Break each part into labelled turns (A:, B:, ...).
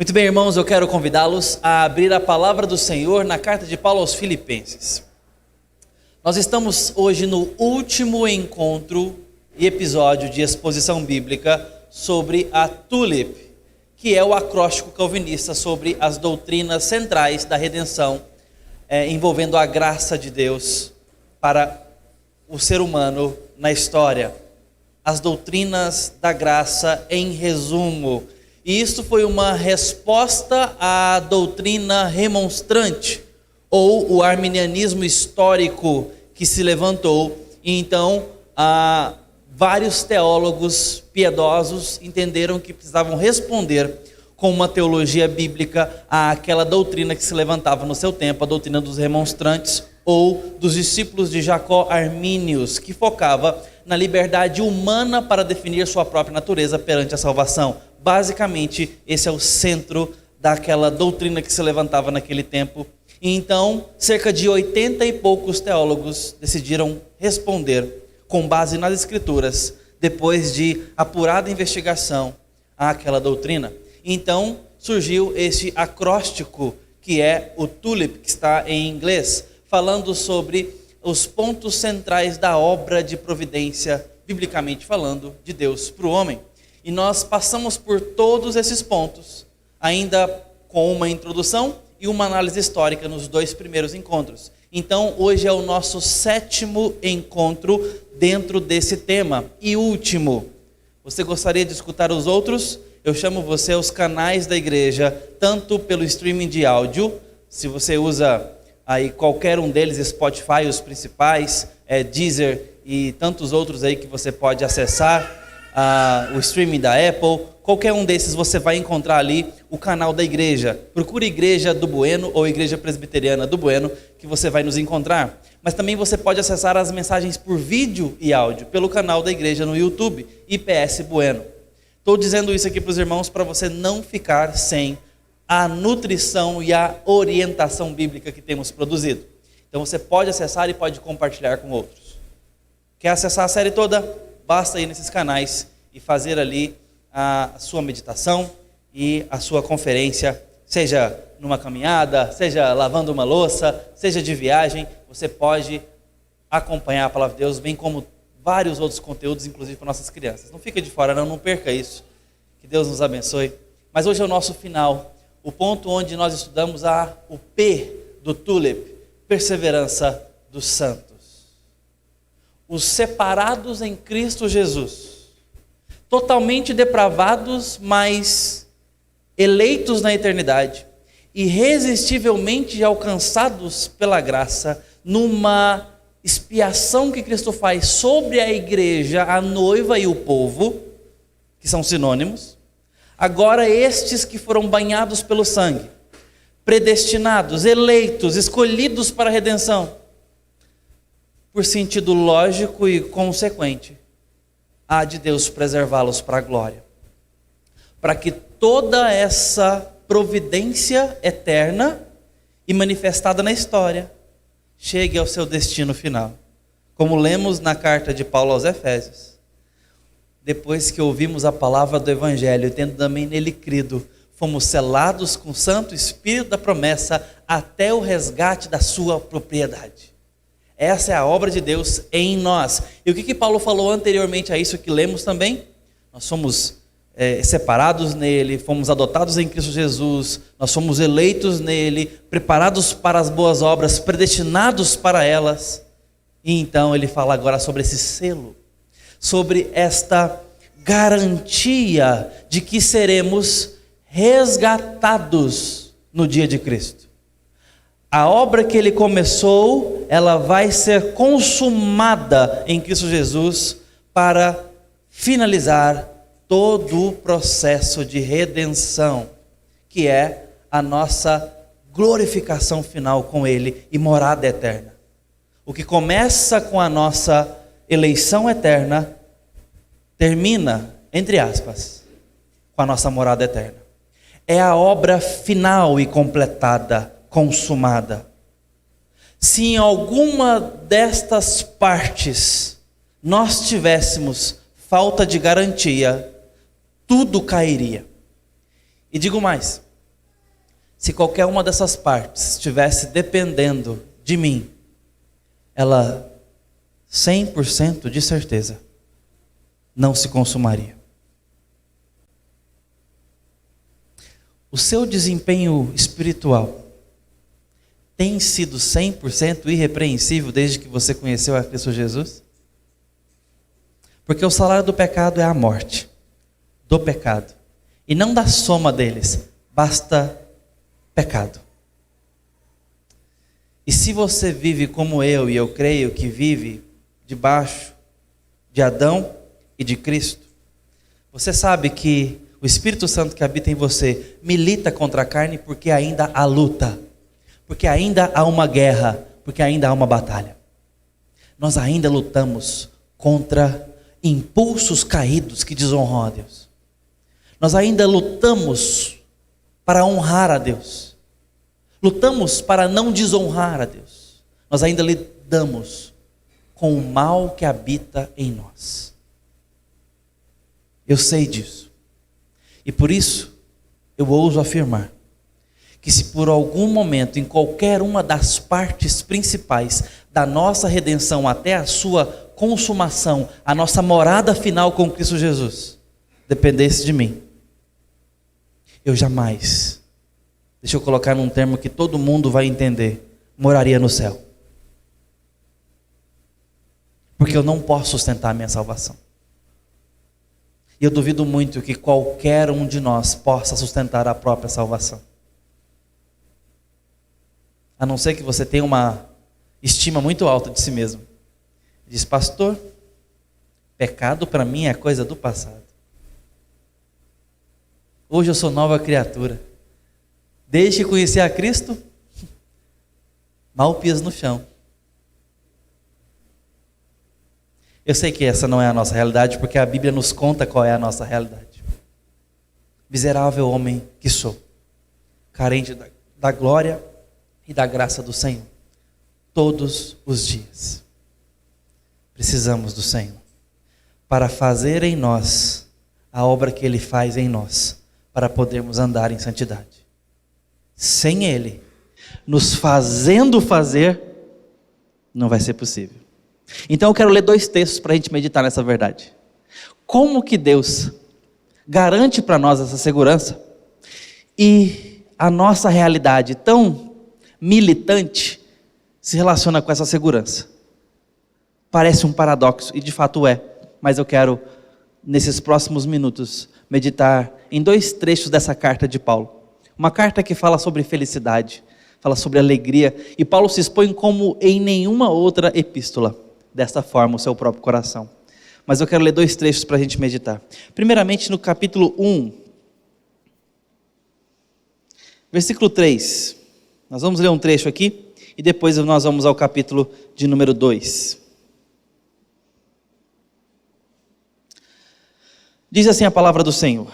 A: Muito bem, irmãos, eu quero convidá-los a abrir a palavra do Senhor na carta de Paulo aos Filipenses. Nós estamos hoje no último encontro e episódio de exposição bíblica sobre a TULIP, que é o acróstico calvinista sobre as doutrinas centrais da redenção, envolvendo a graça de Deus para o ser humano na história. As doutrinas da graça em resumo. E isso foi uma resposta à doutrina remonstrante, ou o arminianismo histórico que se levantou. E então, vários teólogos piedosos entenderam que precisavam responder com uma teologia bíblica àquela doutrina que se levantava no seu tempo, a doutrina dos remonstrantes, ou dos discípulos de Jacó Armínios, que focava na liberdade humana para definir sua própria natureza perante a salvação. Basicamente, esse é o centro daquela doutrina que se levantava naquele tempo. E então, cerca de 80 e poucos teólogos decidiram responder com base nas Escrituras, depois de apurada investigação àquela doutrina. Então, surgiu esse acróstico, que é o TULIP, que está em inglês, falando sobre os pontos centrais da obra de providência, biblicamente falando, de Deus para o homem. E nós passamos por todos esses pontos, ainda com uma introdução e uma análise histórica nos dois primeiros encontros. Então, hoje é o nosso 7º encontro dentro desse tema e último. Você gostaria de escutar os outros? Eu chamo você aos canais da igreja, tanto pelo streaming de áudio, se você usa aí qualquer um deles, Spotify, os principais, Deezer e tantos outros aí que você pode acessar, o streaming da Apple, qualquer um desses você vai encontrar ali o canal da igreja. Procure Igreja do Bueno ou Igreja Presbiteriana do Bueno, que você vai nos encontrar. Mas também você pode acessar as mensagens por vídeo e áudio pelo canal da igreja no YouTube, IPS Bueno. Estou dizendo isso aqui para os irmãos para você não ficar sem a nutrição e a orientação bíblica que temos produzido. Então você pode acessar e pode compartilhar com outros. Quer acessar a série toda? Basta ir nesses canais e fazer ali a sua meditação e a sua conferência, seja numa caminhada, seja lavando uma louça, seja de viagem, você pode acompanhar a palavra de Deus, bem como vários outros conteúdos, inclusive para nossas crianças. Não fica de fora não perca isso. Que Deus nos abençoe. Mas hoje é o nosso final, o ponto onde nós estudamos o P do TULIP, perseverança dos santos. Os separados em Cristo Jesus, totalmente depravados, mas eleitos na eternidade, irresistivelmente alcançados pela graça, numa expiação que Cristo faz sobre a igreja, a noiva e o povo, que são sinônimos. Agora estes que foram banhados pelo sangue, predestinados, eleitos, escolhidos para a redenção, por sentido lógico e consequente, há de Deus preservá-los para a glória, para que toda essa providência eterna e manifestada na história chegue ao seu destino final, como lemos na carta de Paulo aos Efésios. Depois que ouvimos a palavra do Evangelho, tendo também nele crido, fomos selados com o Santo Espírito da promessa até o resgate da sua propriedade. Essa é a obra de Deus em nós. E o que Paulo falou anteriormente a isso que lemos também? Nós somos separados nele, fomos adotados em Cristo Jesus, nós somos eleitos nele, preparados para as boas obras, predestinados para elas. E então ele fala agora sobre esse selo, sobre esta garantia de que seremos resgatados no dia de Cristo. A obra que ele começou, ela vai ser consumada em Cristo Jesus para finalizar todo o processo de redenção, que é a nossa glorificação final com ele e morada eterna. O que começa com a nossa eleição eterna, termina, entre aspas, com a nossa morada eterna. É a obra final e completada, consumada. Se em alguma destas partes nós tivéssemos falta de garantia, tudo cairia. E digo mais, Se qualquer uma dessas partes estivesse dependendo de mim, ela 100% de certeza não se consumaria. O seu desempenho espiritual tem sido 100% irrepreensível desde que você conheceu a Cristo Jesus? Porque o salário do pecado é a morte, do pecado, e não da soma deles, basta pecado. E se você vive como eu, e eu creio que vive debaixo de Adão e de Cristo, você sabe que o Espírito Santo que habita em você milita contra a carne porque ainda há luta, porque ainda há uma guerra, porque ainda há uma batalha. Nós ainda lutamos contra impulsos caídos que desonram a Deus. Nós ainda lutamos para honrar a Deus. Lutamos para não desonrar a Deus. Nós ainda lidamos com o mal que habita em nós. Eu sei disso. E por isso, eu ouso afirmar que se por algum momento, em qualquer uma das partes principais da nossa redenção até a sua consumação, a nossa morada final com Cristo Jesus, dependesse de mim, eu jamais, deixa eu colocar num termo que todo mundo vai entender, moraria no céu. Porque eu não posso sustentar a minha salvação. E eu duvido muito que qualquer um de nós possa sustentar a própria salvação. A não ser que você tenha uma estima muito alta de si mesmo. Diz, pastor, pecado para mim é coisa do passado. Hoje eu sou nova criatura. Desde que conheci a Cristo, mal piso no chão. Eu sei que essa não é a nossa realidade, porque a Bíblia nos conta qual é a nossa realidade. Miserável homem que sou, carente da glória e da graça do Senhor, todos os dias. Precisamos do Senhor, para fazer em nós a obra que Ele faz em nós, para podermos andar em santidade. Sem Ele, nos fazendo fazer, não vai ser possível. Então eu quero ler 2 textos para a gente meditar nessa verdade. Como que Deus garante para nós essa segurança e a nossa realidade tão militante se relaciona com essa segurança. Parece um paradoxo, e de fato é, mas eu quero, nesses próximos minutos, meditar em 2 trechos dessa carta de Paulo. Uma carta que fala sobre felicidade, fala sobre alegria, e Paulo se expõe como em nenhuma outra epístola. Desta forma, o seu próprio coração. Mas eu quero ler 2 trechos para a gente meditar. Primeiramente no capítulo 1, versículo 3. Nós vamos ler um trecho aqui, e depois nós vamos ao capítulo de número 2. Diz assim a palavra do Senhor: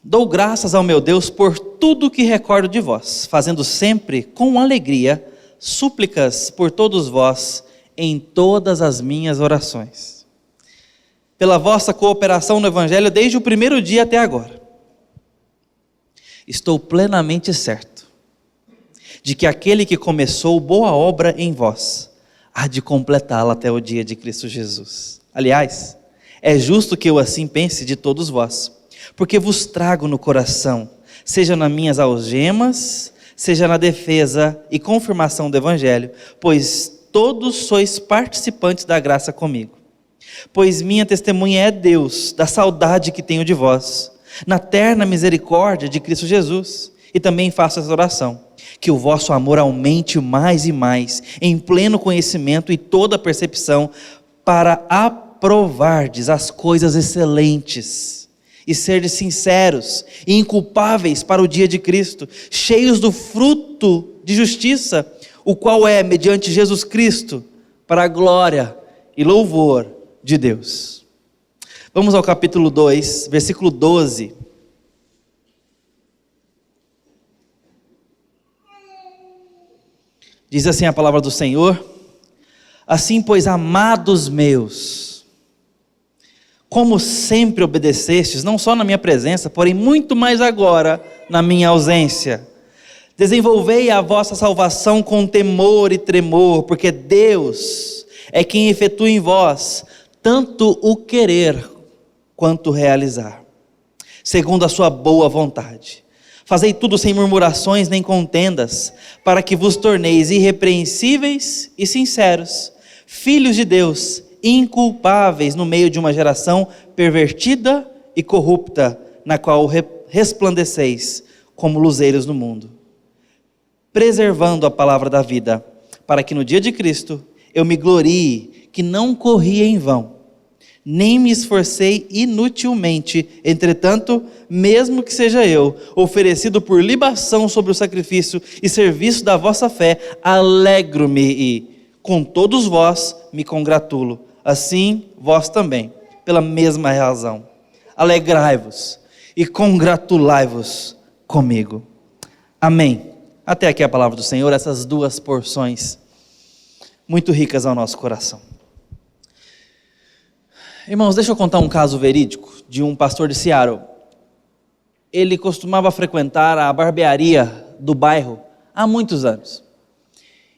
A: dou graças ao meu Deus por tudo que recordo de vós, fazendo sempre com alegria súplicas por todos vós, em todas as minhas orações, pela vossa cooperação no Evangelho desde o primeiro dia até agora. Estou plenamente certo de que aquele que começou boa obra em vós há de completá-la até o dia de Cristo Jesus. Aliás, é justo que eu assim pense de todos vós, porque vos trago no coração, seja nas minhas algemas, seja na defesa e confirmação do Evangelho, pois todos sois participantes da graça comigo. Pois minha testemunha é Deus, da saudade que tenho de vós, na terna misericórdia de Cristo Jesus. E também faço essa oração, que o vosso amor aumente mais e mais, em pleno conhecimento e toda percepção, para aprovardes as coisas excelentes, e serdes sinceros e inculpáveis para o dia de Cristo, cheios do fruto de justiça, o qual é, mediante Jesus Cristo, para a glória e louvor de Deus. Vamos ao capítulo 2, versículo 12. Diz assim a palavra do Senhor: assim, pois, amados meus, como sempre obedecestes, não só na minha presença, porém muito mais agora na minha ausência, Desenvolvei a vossa salvação com temor e tremor, porque Deus é quem efetua em vós tanto o querer quanto o realizar, segundo a sua boa vontade. Fazei tudo sem murmurações nem contendas, para que vos torneis irrepreensíveis e sinceros, filhos de Deus, inculpáveis no meio de uma geração pervertida e corrupta, na qual resplandeceis como luzeiros no mundo, preservando a palavra da vida, para que no dia de Cristo eu me glorie que não corri em vão, nem me esforcei inutilmente. Entretanto, mesmo que seja eu oferecido por libação sobre o sacrifício e serviço da vossa fé, alegro-me e com todos vós me congratulo. Assim, vós também, pela mesma razão. Alegrai-vos e congratulai-vos comigo. Amém. Até aqui a palavra do Senhor, essas duas porções muito ricas ao nosso coração. Irmãos, deixa eu contar um caso verídico de um pastor de Seattle. Ele costumava frequentar a barbearia do bairro há muitos anos.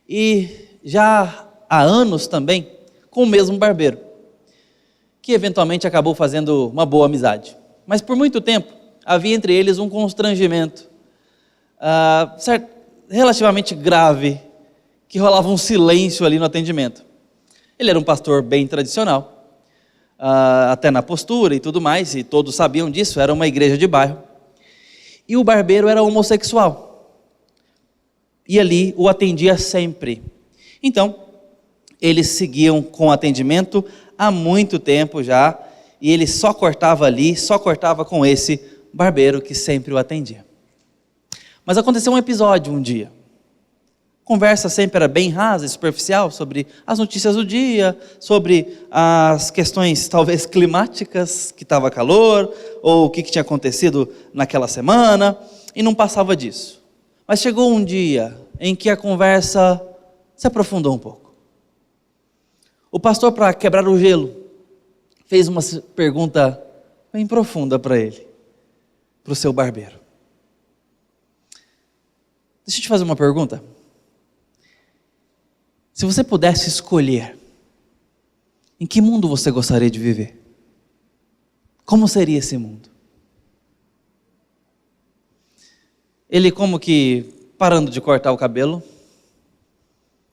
A: E já há anos também com o mesmo barbeiro, que eventualmente acabou fazendo uma boa amizade. Mas por muito tempo havia entre eles um constrangimento relativamente grave, que rolava um silêncio ali no atendimento. Ele era um pastor bem tradicional, até na postura e tudo mais, e todos sabiam disso, era uma igreja de bairro. E o barbeiro era homossexual, e ali o atendia sempre. Então, eles seguiam com o atendimento há muito tempo já, e ele só cortava ali, só cortava com esse barbeiro que sempre o atendia. Mas aconteceu um episódio um dia. A conversa sempre era bem rasa e superficial sobre as notícias do dia, sobre as questões talvez climáticas, que estava calor, ou o que tinha acontecido naquela semana, e não passava disso. Mas chegou um dia em que a conversa se aprofundou um pouco. O pastor, para quebrar o gelo, fez uma pergunta bem profunda para ele, para o seu barbeiro. Deixa eu te fazer uma pergunta. Se você pudesse escolher, em que mundo você gostaria de viver? Como seria esse mundo? Ele, como que parando de cortar o cabelo,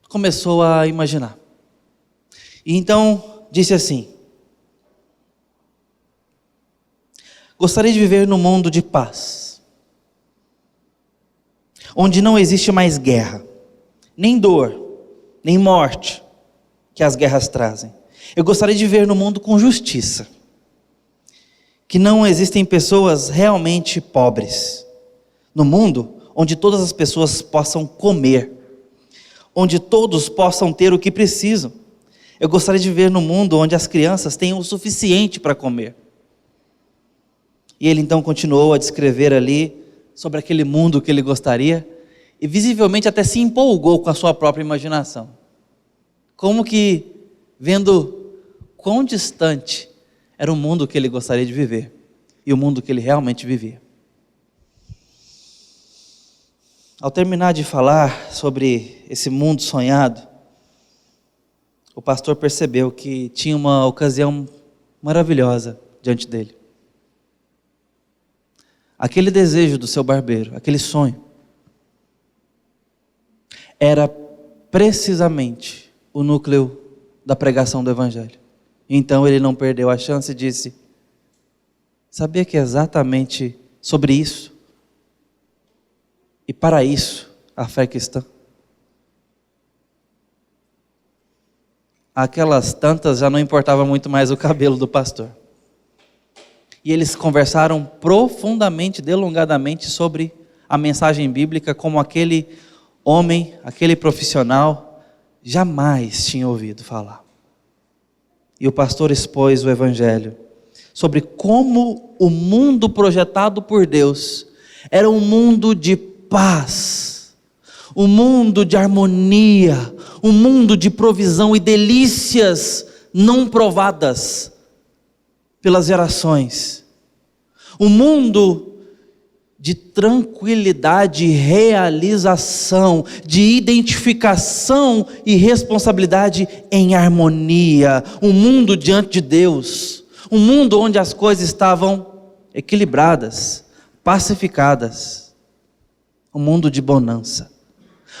A: começou a imaginar. E então disse assim: gostaria de viver num mundo de paz, onde não existe mais guerra, nem dor, nem morte, que as guerras trazem. Eu gostaria de viver num mundo com justiça, que não existem pessoas realmente pobres, no mundo onde todas as pessoas possam comer, onde todos possam ter o que precisam. Eu gostaria de viver num mundo onde as crianças tenham o suficiente para comer. E ele então continuou a descrever ali sobre aquele mundo que ele gostaria, e visivelmente até se empolgou com a sua própria imaginação. Como que vendo quão distante era o mundo que ele gostaria de viver, e o mundo que ele realmente vivia. Ao terminar de falar sobre esse mundo sonhado, o pastor percebeu que tinha uma ocasião maravilhosa diante dele. Aquele desejo do seu barbeiro, aquele sonho, era precisamente o núcleo da pregação do Evangelho. Então ele não perdeu a chance e disse: sabia que é exatamente sobre isso, e para isso, a fé cristã? Aquelas tantas já não importava muito mais o cabelo do pastor. E eles conversaram profundamente, delongadamente sobre a mensagem bíblica, como aquele homem, aquele profissional, jamais tinha ouvido falar. E o pastor expôs o Evangelho sobre como o mundo projetado por Deus era um mundo de paz, um mundo de harmonia, um mundo de provisão e delícias não provadas pelas gerações. Um mundo de tranquilidade, realização, de identificação e responsabilidade em harmonia. Um mundo diante de Deus, um mundo onde as coisas estavam equilibradas, pacificadas. Um mundo de bonança.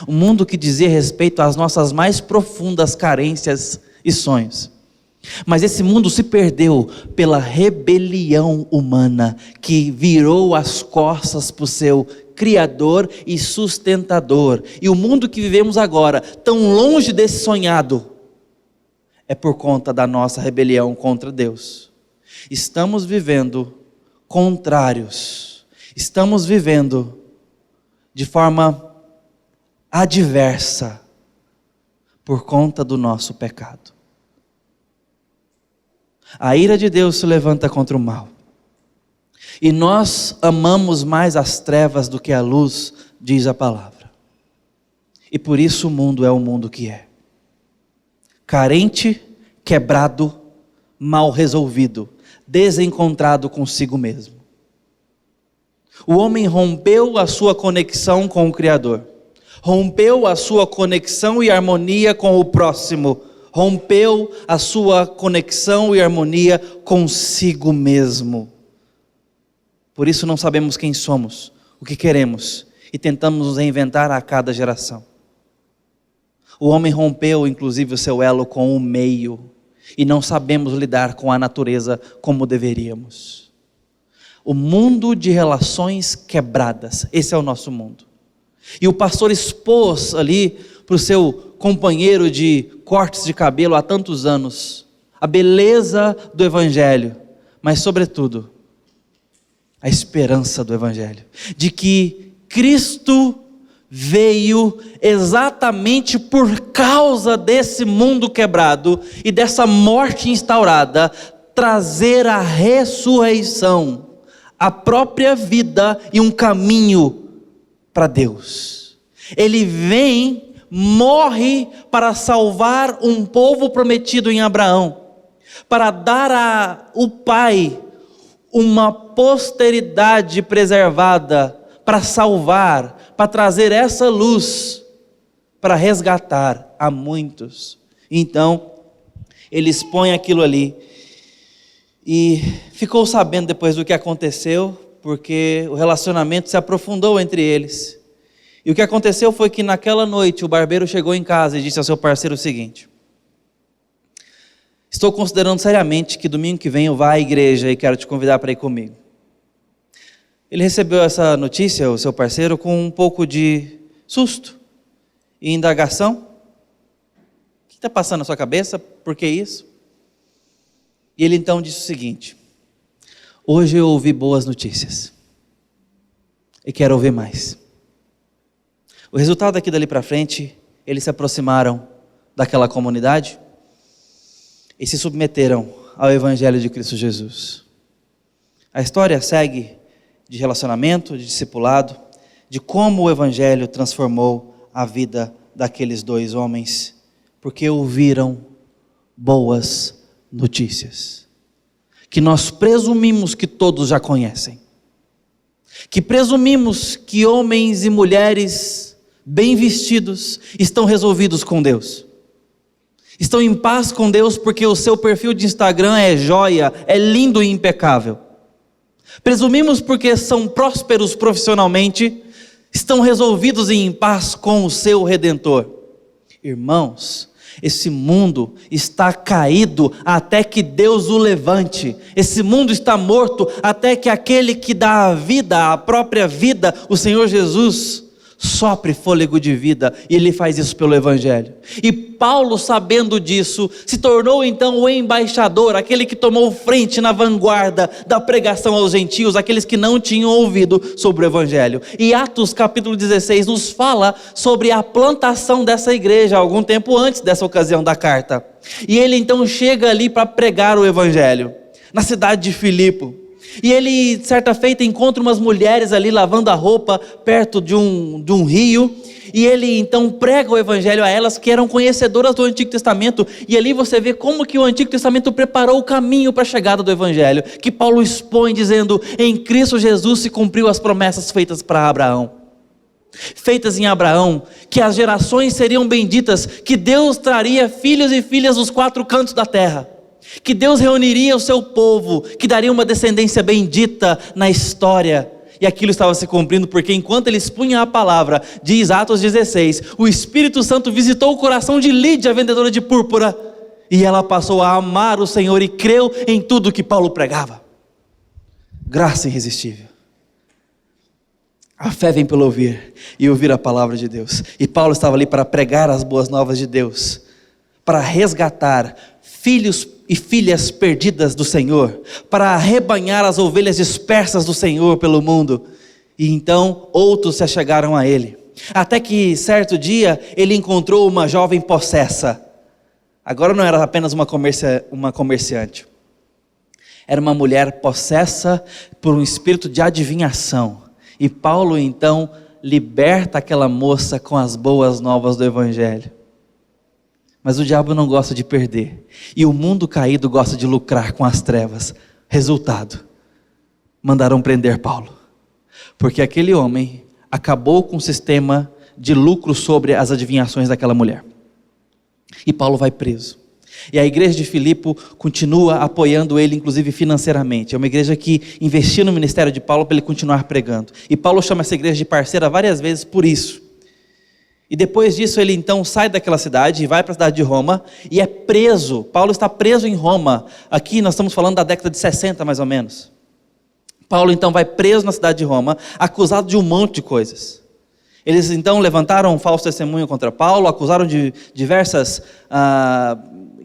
A: Um mundo que dizia respeito às nossas mais profundas carências e sonhos. Mas esse mundo se perdeu pela rebelião humana, que virou as costas para o seu Criador e sustentador. E o mundo que vivemos agora, tão longe desse sonhado, é por conta da nossa rebelião contra Deus. Estamos vivendo contrários, estamos vivendo de forma adversa por conta do nosso pecado. A ira de Deus se levanta contra o mal. E nós amamos mais as trevas do que a luz, diz a palavra. E por isso o mundo é o mundo que é. Carente, quebrado, mal resolvido, desencontrado consigo mesmo. O homem rompeu a sua conexão com o Criador. Rompeu a sua conexão e harmonia com o próximo. Rompeu a sua conexão e harmonia consigo mesmo. Por isso não sabemos quem somos, o que queremos, e tentamos nos reinventar a cada geração. O homem rompeu inclusive o seu elo com o meio, e não sabemos lidar com a natureza como deveríamos. O mundo de relações quebradas, esse é o nosso mundo. E o pastor expôs ali para o seu companheiro de cortes de cabelo há tantos anos a beleza do Evangelho, mas sobretudo a esperança do Evangelho, de que Cristo veio exatamente por causa desse mundo quebrado e dessa morte instaurada, trazer a ressurreição, a própria vida e um caminho para Deus. Ele vem, morre para salvar um povo prometido em Abraão, para dar ao Pai uma posteridade preservada, para salvar, para trazer essa luz, para resgatar a muitos. Então, ele expõe aquilo ali, e ficou sabendo depois do que aconteceu, porque o relacionamento se aprofundou entre eles. E o que aconteceu foi que naquela noite o barbeiro chegou em casa e disse ao seu parceiro o seguinte: estou considerando seriamente que domingo que vem eu vá à igreja e quero te convidar para ir comigo. Ele recebeu essa notícia, o seu parceiro, com um pouco de susto e indagação. O que está passando na sua cabeça? Por que isso? E ele então disse o seguinte: hoje eu ouvi boas notícias e quero ouvir mais. O resultado daqui dali para frente, eles se aproximaram daquela comunidade e se submeteram ao Evangelho de Cristo Jesus. A história segue de relacionamento, de discipulado, de como o Evangelho transformou a vida daqueles dois homens, porque ouviram boas notícias, que nós presumimos que todos já conhecem, que presumimos que homens e mulheres bem vestidos estão resolvidos com Deus, estão em paz com Deus porque o seu perfil de Instagram é joia, é lindo e impecável. Presumimos porque são prósperos profissionalmente, estão resolvidos e em paz com o seu Redentor. Irmãos, esse mundo está caído até que Deus o levante. Esse mundo está morto até que aquele que dá a vida, a própria vida, o Senhor Jesus, sopre fôlego de vida, e Ele faz isso pelo Evangelho. E Paulo, sabendo disso, se tornou então o embaixador, aquele que tomou frente na vanguarda da pregação aos gentios, aqueles que não tinham ouvido sobre o Evangelho. E Atos capítulo 16 nos fala sobre a plantação dessa igreja, algum tempo antes dessa ocasião da carta. E ele então chega ali para pregar o Evangelho, na cidade de Filipe. E ele, certa feita, encontra umas mulheres ali lavando a roupa perto de um rio. E ele então prega o evangelho a elas, que eram conhecedoras do Antigo Testamento. E ali você vê como que o Antigo Testamento preparou o caminho para a chegada do evangelho, que Paulo expõe dizendo: em Cristo Jesus se cumpriu as promessas feitas para Abraão. Feitas em Abraão, que as gerações seriam benditas, que Deus traria filhos e filhas dos quatro cantos da terra, que Deus reuniria o seu povo, que daria uma descendência bendita na história. E aquilo estava se cumprindo, porque enquanto ele expunha a palavra, diz Atos 16, o Espírito Santo visitou o coração de Lídia, vendedora de púrpura, e ela passou a amar o Senhor e creu em tudo que Paulo pregava. Graça irresistível. A fé vem pelo ouvir, e ouvir a palavra de Deus. E Paulo estava ali para pregar as boas novas de Deus, para resgatar filhos e filhas perdidas do Senhor, para arrebanhar as ovelhas dispersas do Senhor pelo mundo. E então outros se achegaram a ele, até que certo dia ele encontrou uma jovem possessa. Agora não era apenas uma comerciante, era uma mulher possessa por um espírito de adivinhação. E Paulo então liberta aquela moça com as boas novas do evangelho. Mas o diabo não gosta de perder, e o mundo caído gosta de lucrar com as trevas. Resultado: mandaram prender Paulo, porque aquele homem acabou com o sistema de lucro sobre as adivinhações daquela mulher. E Paulo vai preso. E a igreja de Filipe continua apoiando ele, inclusive financeiramente. É uma igreja que investiu no ministério de Paulo para ele continuar pregando. E Paulo chama essa igreja de parceira várias vezes por isso. E depois disso ele então sai daquela cidade e vai para a cidade de Roma e é preso. Paulo está preso em Roma. Aqui nós estamos falando da década de 60 mais ou menos. Paulo então vai preso na cidade de Roma, acusado de um monte de coisas. Eles então levantaram um falso testemunho contra Paulo, acusaram de diversas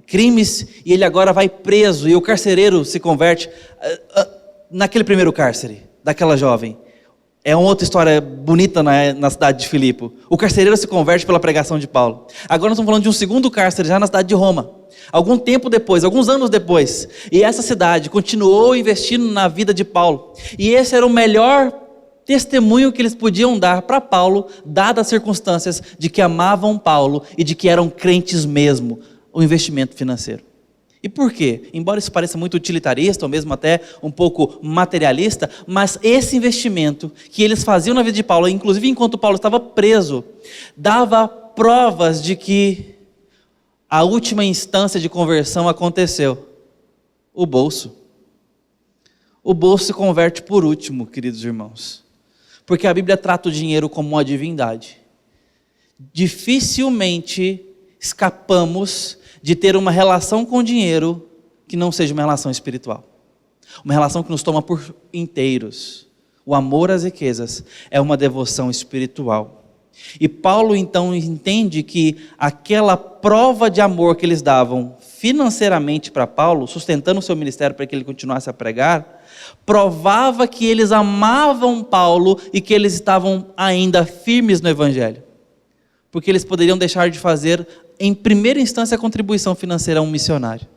A: crimes, e ele agora vai preso, e o carcereiro se converte naquele primeiro cárcere, daquela jovem. É uma outra história bonita na cidade de Filipe. O carcereiro se converte pela pregação de Paulo. Agora nós estamos falando de um segundo cárcere, já na cidade de Roma. Algum tempo depois, alguns anos depois, e essa cidade continuou investindo na vida de Paulo. E esse era o melhor testemunho que eles podiam dar para Paulo, dadas as circunstâncias de que amavam Paulo e de que eram crentes mesmo. O investimento financeiro. E por quê? Embora isso pareça muito utilitarista, ou mesmo até um pouco materialista, mas esse investimento que eles faziam na vida de Paulo, inclusive enquanto Paulo estava preso, dava provas de que a última instância de conversão aconteceu. O bolso. O bolso se converte por último, queridos irmãos. Porque a Bíblia trata o dinheiro como uma divindade. Dificilmente escapamos de ter uma relação com o dinheiro que não seja uma relação espiritual. Uma relação que nos toma por inteiros. O amor às riquezas é uma devoção espiritual. E Paulo então entende que aquela prova de amor que eles davam financeiramente para Paulo, sustentando o seu ministério para que ele continuasse a pregar, provava que eles amavam Paulo e que eles estavam ainda firmes no evangelho. Porque eles poderiam deixar de fazer, em primeira instância, a contribuição financeira a um missionário.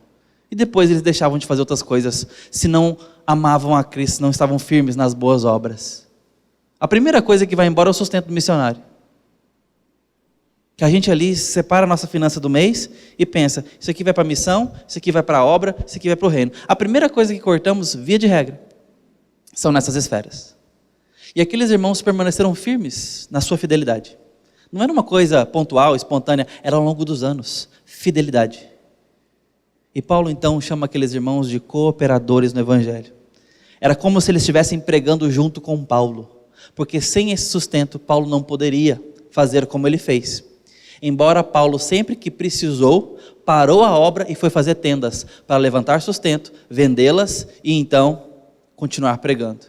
A: E depois eles deixavam de fazer outras coisas, se não amavam a Cristo, se não estavam firmes nas boas obras. A primeira coisa que vai embora é o sustento do missionário. Que a gente ali separa a nossa finança do mês e pensa, isso aqui vai para a missão, isso aqui vai para a obra, isso aqui vai para o reino. A primeira coisa que cortamos, via de regra, são nessas esferas. E aqueles irmãos permaneceram firmes na sua fidelidade. Não era uma coisa pontual, espontânea, era ao longo dos anos. Fidelidade. E Paulo então chama aqueles irmãos de cooperadores no evangelho. Era como se eles estivessem pregando junto com Paulo. Porque sem esse sustento, Paulo não poderia fazer como ele fez. Embora Paulo, sempre que precisou, parou a obra e foi fazer tendas para levantar sustento, vendê-las e então continuar pregando.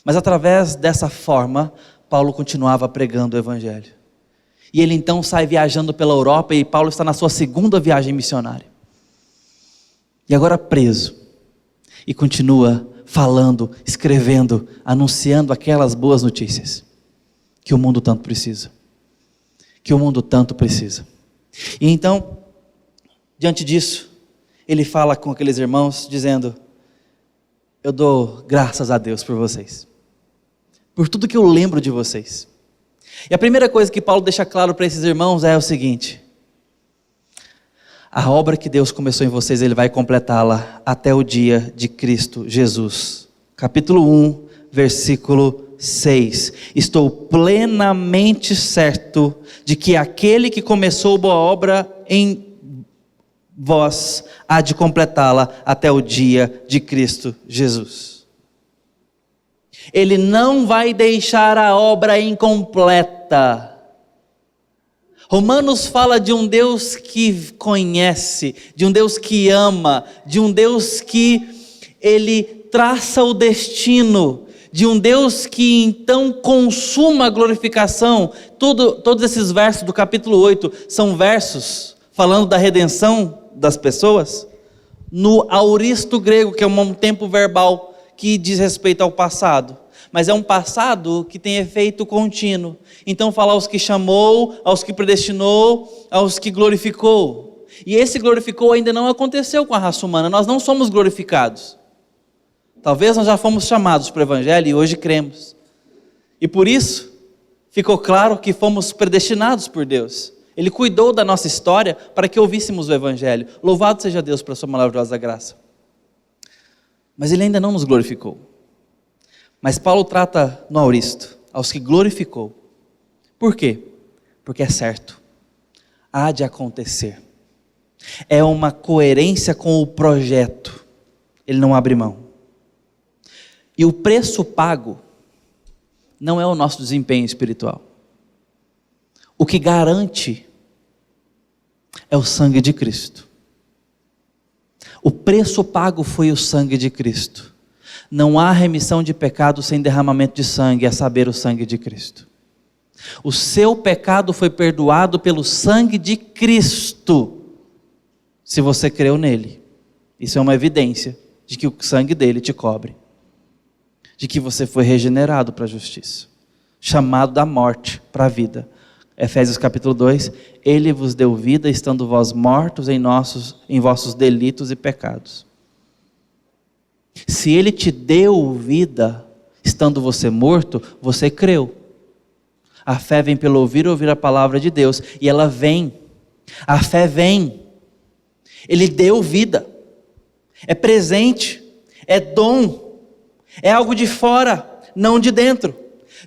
A: Mas através dessa forma, Paulo continuava pregando o evangelho. E ele então sai viajando pela Europa e Paulo está na sua segunda viagem missionária. E agora preso. E continua falando, escrevendo, anunciando aquelas boas notícias que o mundo tanto precisa. Que o mundo tanto precisa. E então, diante disso, ele fala com aqueles irmãos dizendo, eu dou graças a Deus por vocês, por tudo que eu lembro de vocês. E a primeira coisa que Paulo deixa claro para esses irmãos é o seguinte: a obra que Deus começou em vocês, Ele vai completá-la até o dia de Cristo Jesus. Capítulo 1, versículo 6. Estou plenamente certo de que aquele que começou boa obra em vós há de completá-la até o dia de Cristo Jesus. Ele não vai deixar a obra incompleta. Romanos fala de um Deus que conhece, de um Deus que ama, de um Deus que Ele traça o destino, de um Deus que então consuma a glorificação. Todos esses versos do capítulo 8 são versos falando da redenção das pessoas, no auristo grego, que é um tempo verbal que diz respeito ao passado, mas é um passado que tem efeito contínuo. Então fala aos que chamou, aos que predestinou, aos que glorificou. E esse glorificou ainda não aconteceu com a raça humana. Nós não somos glorificados. Talvez nós já fomos chamados para o Evangelho e hoje cremos. E por isso ficou claro que fomos predestinados por Deus. Ele cuidou da nossa história para que ouvíssemos o Evangelho. Louvado seja Deus pela sua maravilhosa graça. Mas Ele ainda não nos glorificou. Mas Paulo trata no auristo, aos que glorificou. Por quê? Porque é certo. Há de acontecer. É uma coerência com o projeto. Ele não abre mão. E o preço pago não é o nosso desempenho espiritual. O que garante é o sangue de Cristo. O preço pago foi o sangue de Cristo. Não há remissão de pecado sem derramamento de sangue, a saber, o sangue de Cristo. O seu pecado foi perdoado pelo sangue de Cristo, se você creu nele. Isso é uma evidência de que o sangue dele te cobre, de que você foi regenerado para a justiça, chamado da morte para a vida. Efésios capítulo 2, Ele vos deu vida, estando vós mortos em vossos delitos e pecados. Se Ele te deu vida, estando você morto, você creu. A fé vem pelo ouvir a palavra de Deus, e ela vem. A fé vem. Ele deu vida. É presente, é dom, é algo de fora, não de dentro.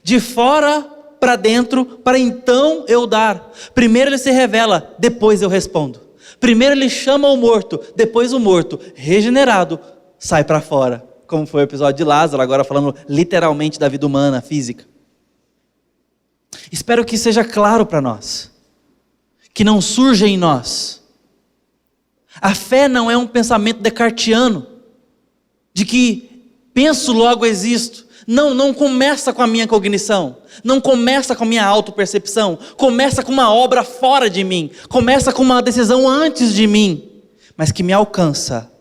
A: De fora para dentro, para então eu dar. Primeiro Ele se revela, depois eu respondo. Primeiro Ele chama o morto, depois o morto, regenerado, sai para fora. Como foi o episódio de Lázaro, agora falando literalmente da vida humana, física. Espero que seja claro para nós, que não surja em nós. A fé não é um pensamento descartiano, de que penso logo existo. Não começa com a minha cognição, não começa com a minha autopercepção, começa com uma obra fora de mim, começa com uma decisão antes de mim, mas que me alcança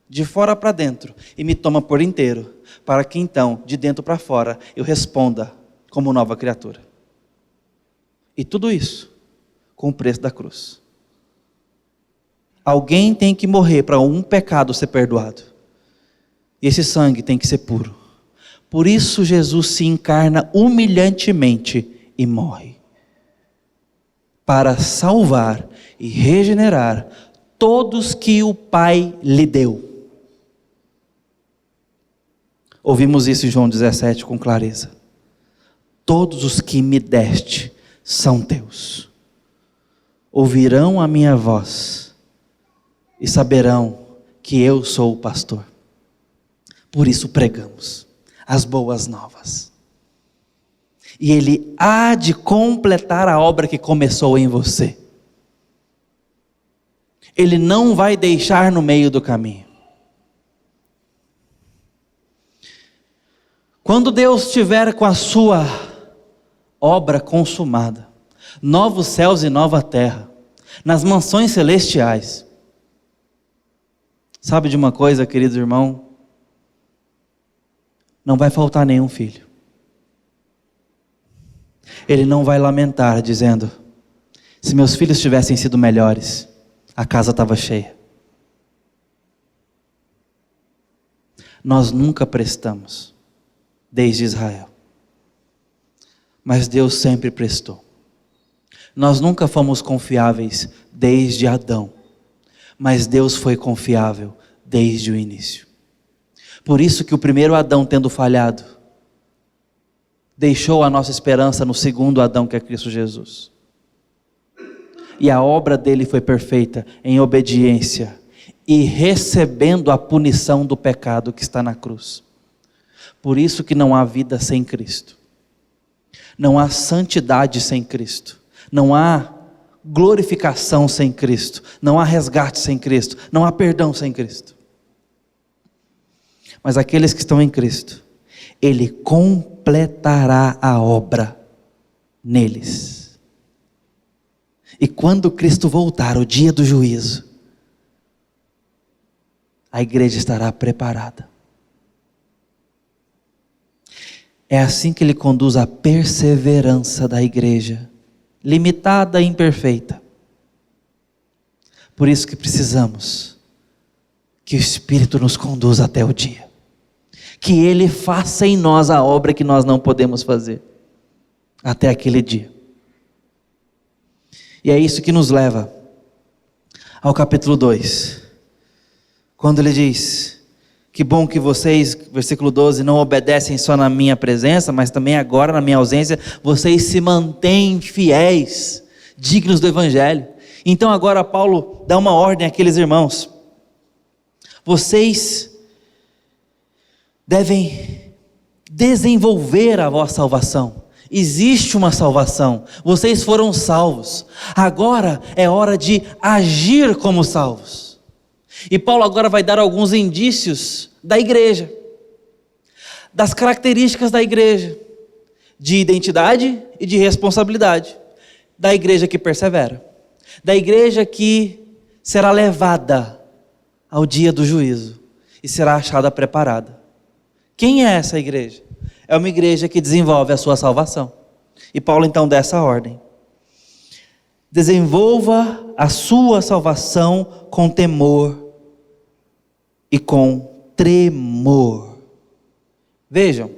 A: de fora para dentro e me toma por inteiro, para que então, de dentro para fora, eu responda como nova criatura. E tudo isso com o preço da cruz. Alguém tem que morrer para um pecado ser perdoado, e esse sangue tem que ser puro. Por isso Jesus se encarna humilhantemente e morre, para salvar e regenerar todos que o Pai lhe deu. Ouvimos isso em João 17 com clareza. Todos os que me deste são teus. Ouvirão a minha voz e saberão que eu sou o pastor. Por isso pregamos as boas novas. E Ele há de completar a obra que começou em você. Ele não vai deixar no meio do caminho. Quando Deus estiver com a sua obra consumada, novos céus e nova terra, nas mansões celestiais, sabe de uma coisa, querido irmão? Não vai faltar nenhum filho. Ele não vai lamentar dizendo: se meus filhos tivessem sido melhores, a casa estava cheia. Nós nunca prestamos, desde Israel. Mas Deus sempre prestou. Nós nunca fomos confiáveis desde Adão. Mas Deus foi confiável desde o início. Por isso que o primeiro Adão, tendo falhado, deixou a nossa esperança no segundo Adão, que é Cristo Jesus. E a obra dele foi perfeita em obediência e recebendo a punição do pecado que está na cruz. Por isso que não há vida sem Cristo. Não há santidade sem Cristo. Não há glorificação sem Cristo. Não há resgate sem Cristo. Não há perdão sem Cristo. Mas aqueles que estão em Cristo, Ele completará a obra neles. E quando Cristo voltar, o dia do juízo, a igreja estará preparada. É assim que Ele conduz a perseverança da igreja, limitada e imperfeita. Por isso que precisamos que o Espírito nos conduza até o dia. Que Ele faça em nós a obra que nós não podemos fazer. Até aquele dia. E é isso que nos leva ao capítulo 2. Quando ele diz: que bom que vocês, versículo 12, não obedecem só na minha presença, mas também agora na minha ausência, vocês se mantêm fiéis, dignos do Evangelho. Então agora Paulo dá uma ordem àqueles irmãos: vocês devem desenvolver a vossa salvação. Existe uma salvação, vocês foram salvos, agora é hora de agir como salvos. E Paulo agora vai dar alguns indícios da igreja, das características da igreja, de identidade e de responsabilidade, da igreja que persevera, da igreja que será levada ao dia do juízo e será achada preparada. Quem é essa igreja? É uma igreja que desenvolve a sua salvação. E Paulo então dá essa ordem: desenvolva a sua salvação com temor e com tremor. Vejam,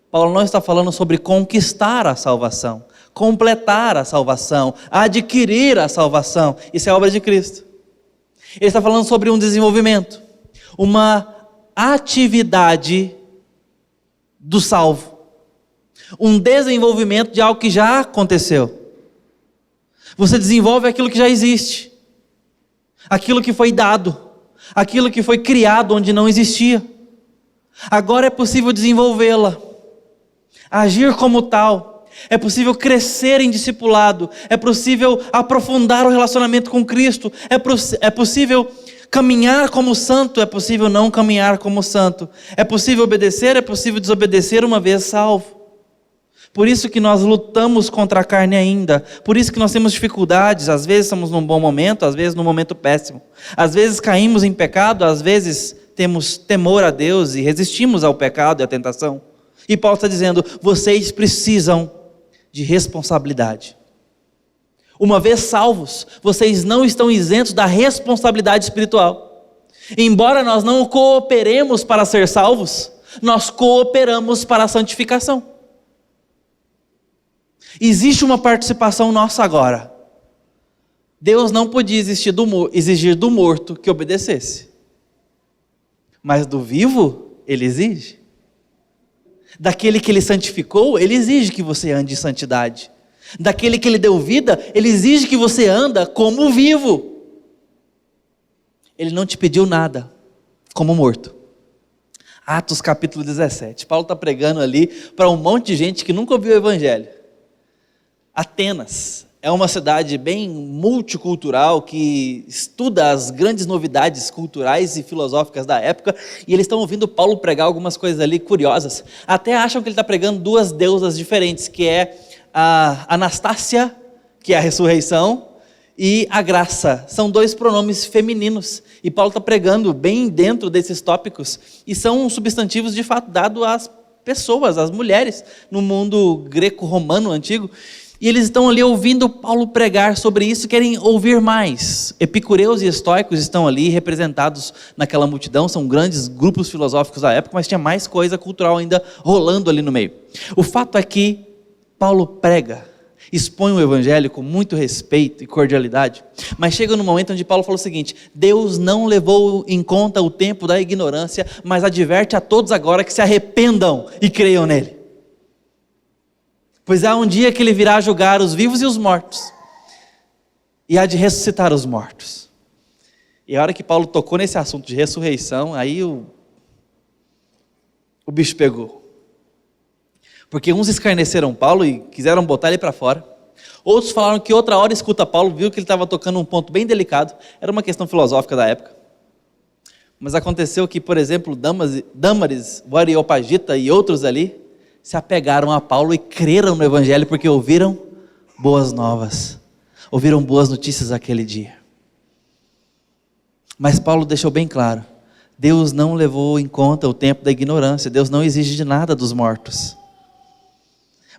A: Paulo não está falando sobre conquistar a salvação, completar a salvação, adquirir a salvação. Isso é obra de Cristo. Ele está falando sobre um desenvolvimento, uma atividade do salvo, um desenvolvimento de algo que já aconteceu. Você desenvolve aquilo que já existe, aquilo que foi dado, aquilo que foi criado onde não existia. Agora é possível desenvolvê-la, agir como tal. É possível crescer em discipulado, é possível aprofundar o relacionamento com Cristo, é possível caminhar como santo, é possível não caminhar como santo, é possível obedecer, é possível desobedecer uma vez salvo. Por isso que nós lutamos contra a carne ainda, por isso que nós temos dificuldades, às vezes estamos num bom momento, às vezes num momento péssimo, às vezes caímos em pecado, às vezes temos temor a Deus e resistimos ao pecado e à tentação. E Paulo está dizendo: vocês precisam de responsabilidade. Uma vez salvos, vocês não estão isentos da responsabilidade espiritual. Embora nós não cooperemos para ser salvos, nós cooperamos para a santificação. Existe uma participação nossa agora. Deus não podia exigir do morto que obedecesse, mas do vivo Ele exige. Daquele que Ele santificou, Ele exige que você ande em santidade. Daquele que Ele deu vida, Ele exige que você anda como vivo. Ele não te pediu nada como morto. Atos capítulo 17, Paulo está pregando ali para um monte de gente que nunca ouviu o Evangelho. Atenas é uma cidade bem multicultural, que estuda as grandes novidades culturais e filosóficas da época, e eles estão ouvindo Paulo pregar algumas coisas ali curiosas, até acham que ele está pregando duas deusas diferentes, que é a Anastácia, que é a ressurreição, e a graça. São dois pronomes femininos, e Paulo está pregando bem dentro desses tópicos, e são substantivos de fato dados às pessoas, às mulheres, no mundo greco-romano antigo. E eles estão ali ouvindo Paulo pregar sobre isso, querem ouvir mais. Epicureus e estoicos estão ali representados naquela multidão, são grandes grupos filosóficos da época, mas tinha mais coisa cultural ainda rolando ali no meio. O fato é que Paulo prega, expõe o evangelho com muito respeito e cordialidade, mas chega no momento onde Paulo fala o seguinte: Deus não levou em conta o tempo da ignorância, mas adverte a todos agora que se arrependam e creiam nele. Pois há um dia que ele virá julgar os vivos e os mortos, e há de ressuscitar os mortos. E a hora que Paulo tocou nesse assunto de ressurreição, aí o bicho pegou. Porque uns escarneceram Paulo e quiseram botar ele para fora. Outros falaram que outra hora escuta Paulo, viu que ele estava tocando um ponto bem delicado. Era uma questão filosófica da época. Mas aconteceu que, por exemplo, Dâmaris, o Areopagita e outros ali se apegaram a Paulo e creram no evangelho porque ouviram boas novas, ouviram boas notícias aquele dia. Mas Paulo deixou bem claro: Deus não levou em conta o tempo da ignorância, Deus não exige de nada dos mortos.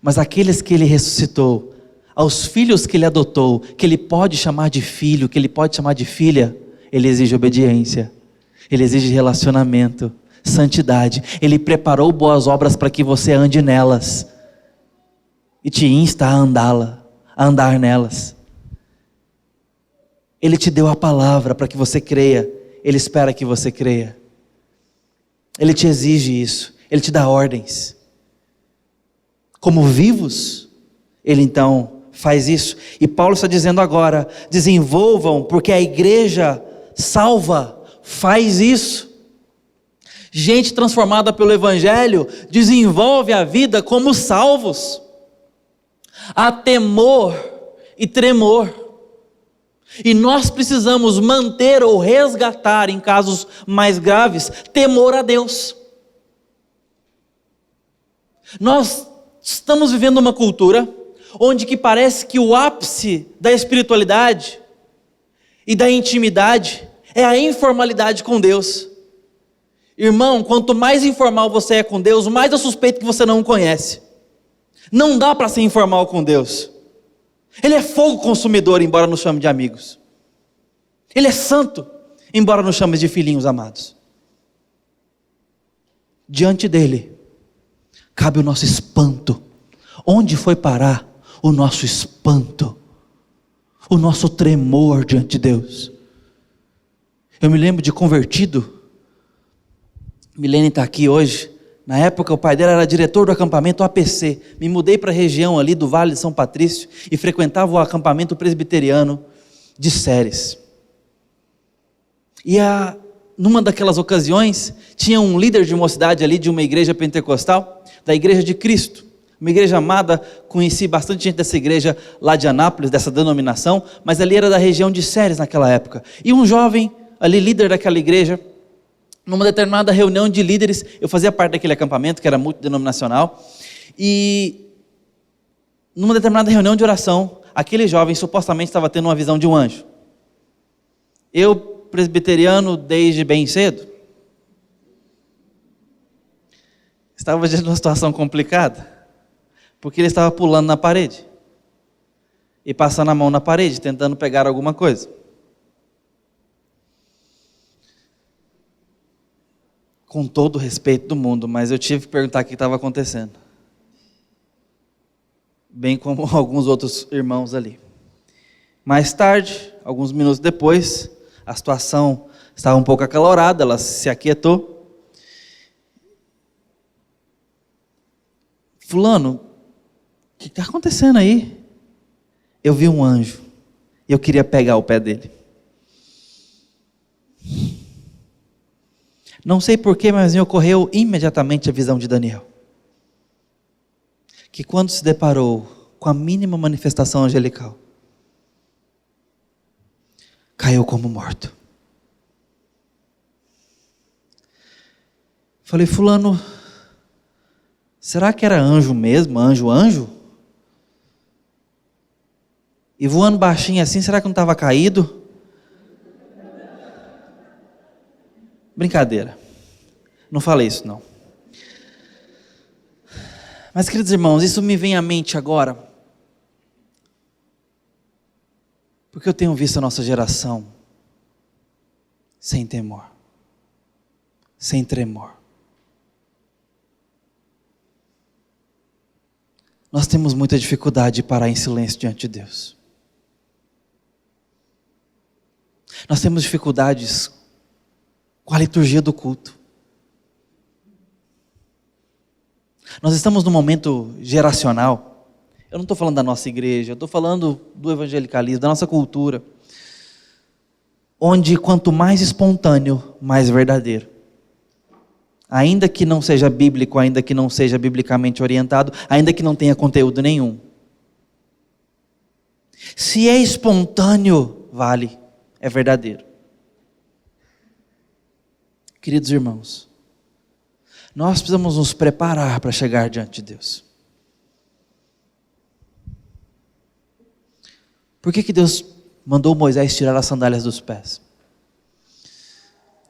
A: Mas aqueles que ele ressuscitou, aos filhos que ele adotou, que ele pode chamar de filho, que ele pode chamar de filha, ele exige obediência, ele exige relacionamento, santidade. Ele preparou boas obras para que você ande nelas e te insta a andar nelas. Ele te deu a palavra para que você creia, ele espera que você creia. Ele te exige isso, ele te dá ordens. Como vivos, ele então faz isso. E Paulo está dizendo agora: desenvolvam, porque a igreja salva faz isso. Gente transformada pelo evangelho desenvolve a vida como salvos. Há temor e tremor. E nós precisamos manter ou resgatar, em casos mais graves, temor a Deus. Nós estamos vivendo uma cultura onde que parece que o ápice da espiritualidade e da intimidade é a informalidade com Deus. Irmão, quanto mais informal você é com Deus, mais eu suspeito que você não o conhece. Não dá para ser informal com Deus. Ele é fogo consumidor, embora nos chame de amigos. Ele é santo, embora nos chame de filhinhos amados. Diante dele, cabe o nosso espanto. Onde foi parar o nosso espanto? O nosso tremor diante de Deus. Eu me lembro de convertido. Milene está aqui hoje. Na época o pai dela era diretor do acampamento APC. Me mudei para a região ali do Vale de São Patrício e frequentava o acampamento presbiteriano de Séries. E numa daquelas ocasiões, tinha um líder de mocidade ali de uma igreja pentecostal, da Igreja de Cristo. Uma igreja amada, conheci bastante gente dessa igreja lá de Anápolis, dessa denominação, mas ali era da região de Séries naquela época. E um jovem ali, líder daquela igreja, numa determinada reunião de líderes, eu fazia parte daquele acampamento que era multidenominacional, e numa determinada reunião de oração, aquele jovem supostamente estava tendo uma visão de um anjo. Eu, presbiteriano desde bem cedo, estava diante de uma situação complicada, porque ele estava pulando na parede, e passando a mão na parede, tentando pegar alguma coisa. Com todo o respeito do mundo, mas eu tive que perguntar o que estava acontecendo. Bem como alguns outros irmãos ali. Mais tarde, alguns minutos depois, a situação estava um pouco acalorada, ela se aquietou. Fulano, o que está acontecendo aí? Eu vi um anjo, e eu queria pegar o pé dele. Não sei porquê, mas me ocorreu imediatamente a visão de Daniel. Que quando se deparou com a mínima manifestação angelical, caiu como morto. Falei, fulano, será que era anjo mesmo? Anjo? E voando baixinho assim, será que não estava caído? Brincadeira, não falei isso não. Mas queridos irmãos, isso me vem à mente agora, Porque eu tenho visto a nossa geração sem temor, sem tremor. Nós temos muita dificuldade de parar em silêncio diante de Deus. Nós temos dificuldades com a liturgia do culto. Nós estamos num momento geracional. Eu não estou falando da nossa igreja, eu estou falando do evangelicalismo, da nossa cultura. Onde quanto mais espontâneo, mais verdadeiro. Ainda que não seja bíblico, ainda que não seja biblicamente orientado, ainda que não tenha conteúdo nenhum. Se é espontâneo, vale, é verdadeiro. Queridos irmãos, nós precisamos nos preparar para chegar diante de Deus. Por que Deus mandou Moisés tirar as sandálias dos pés?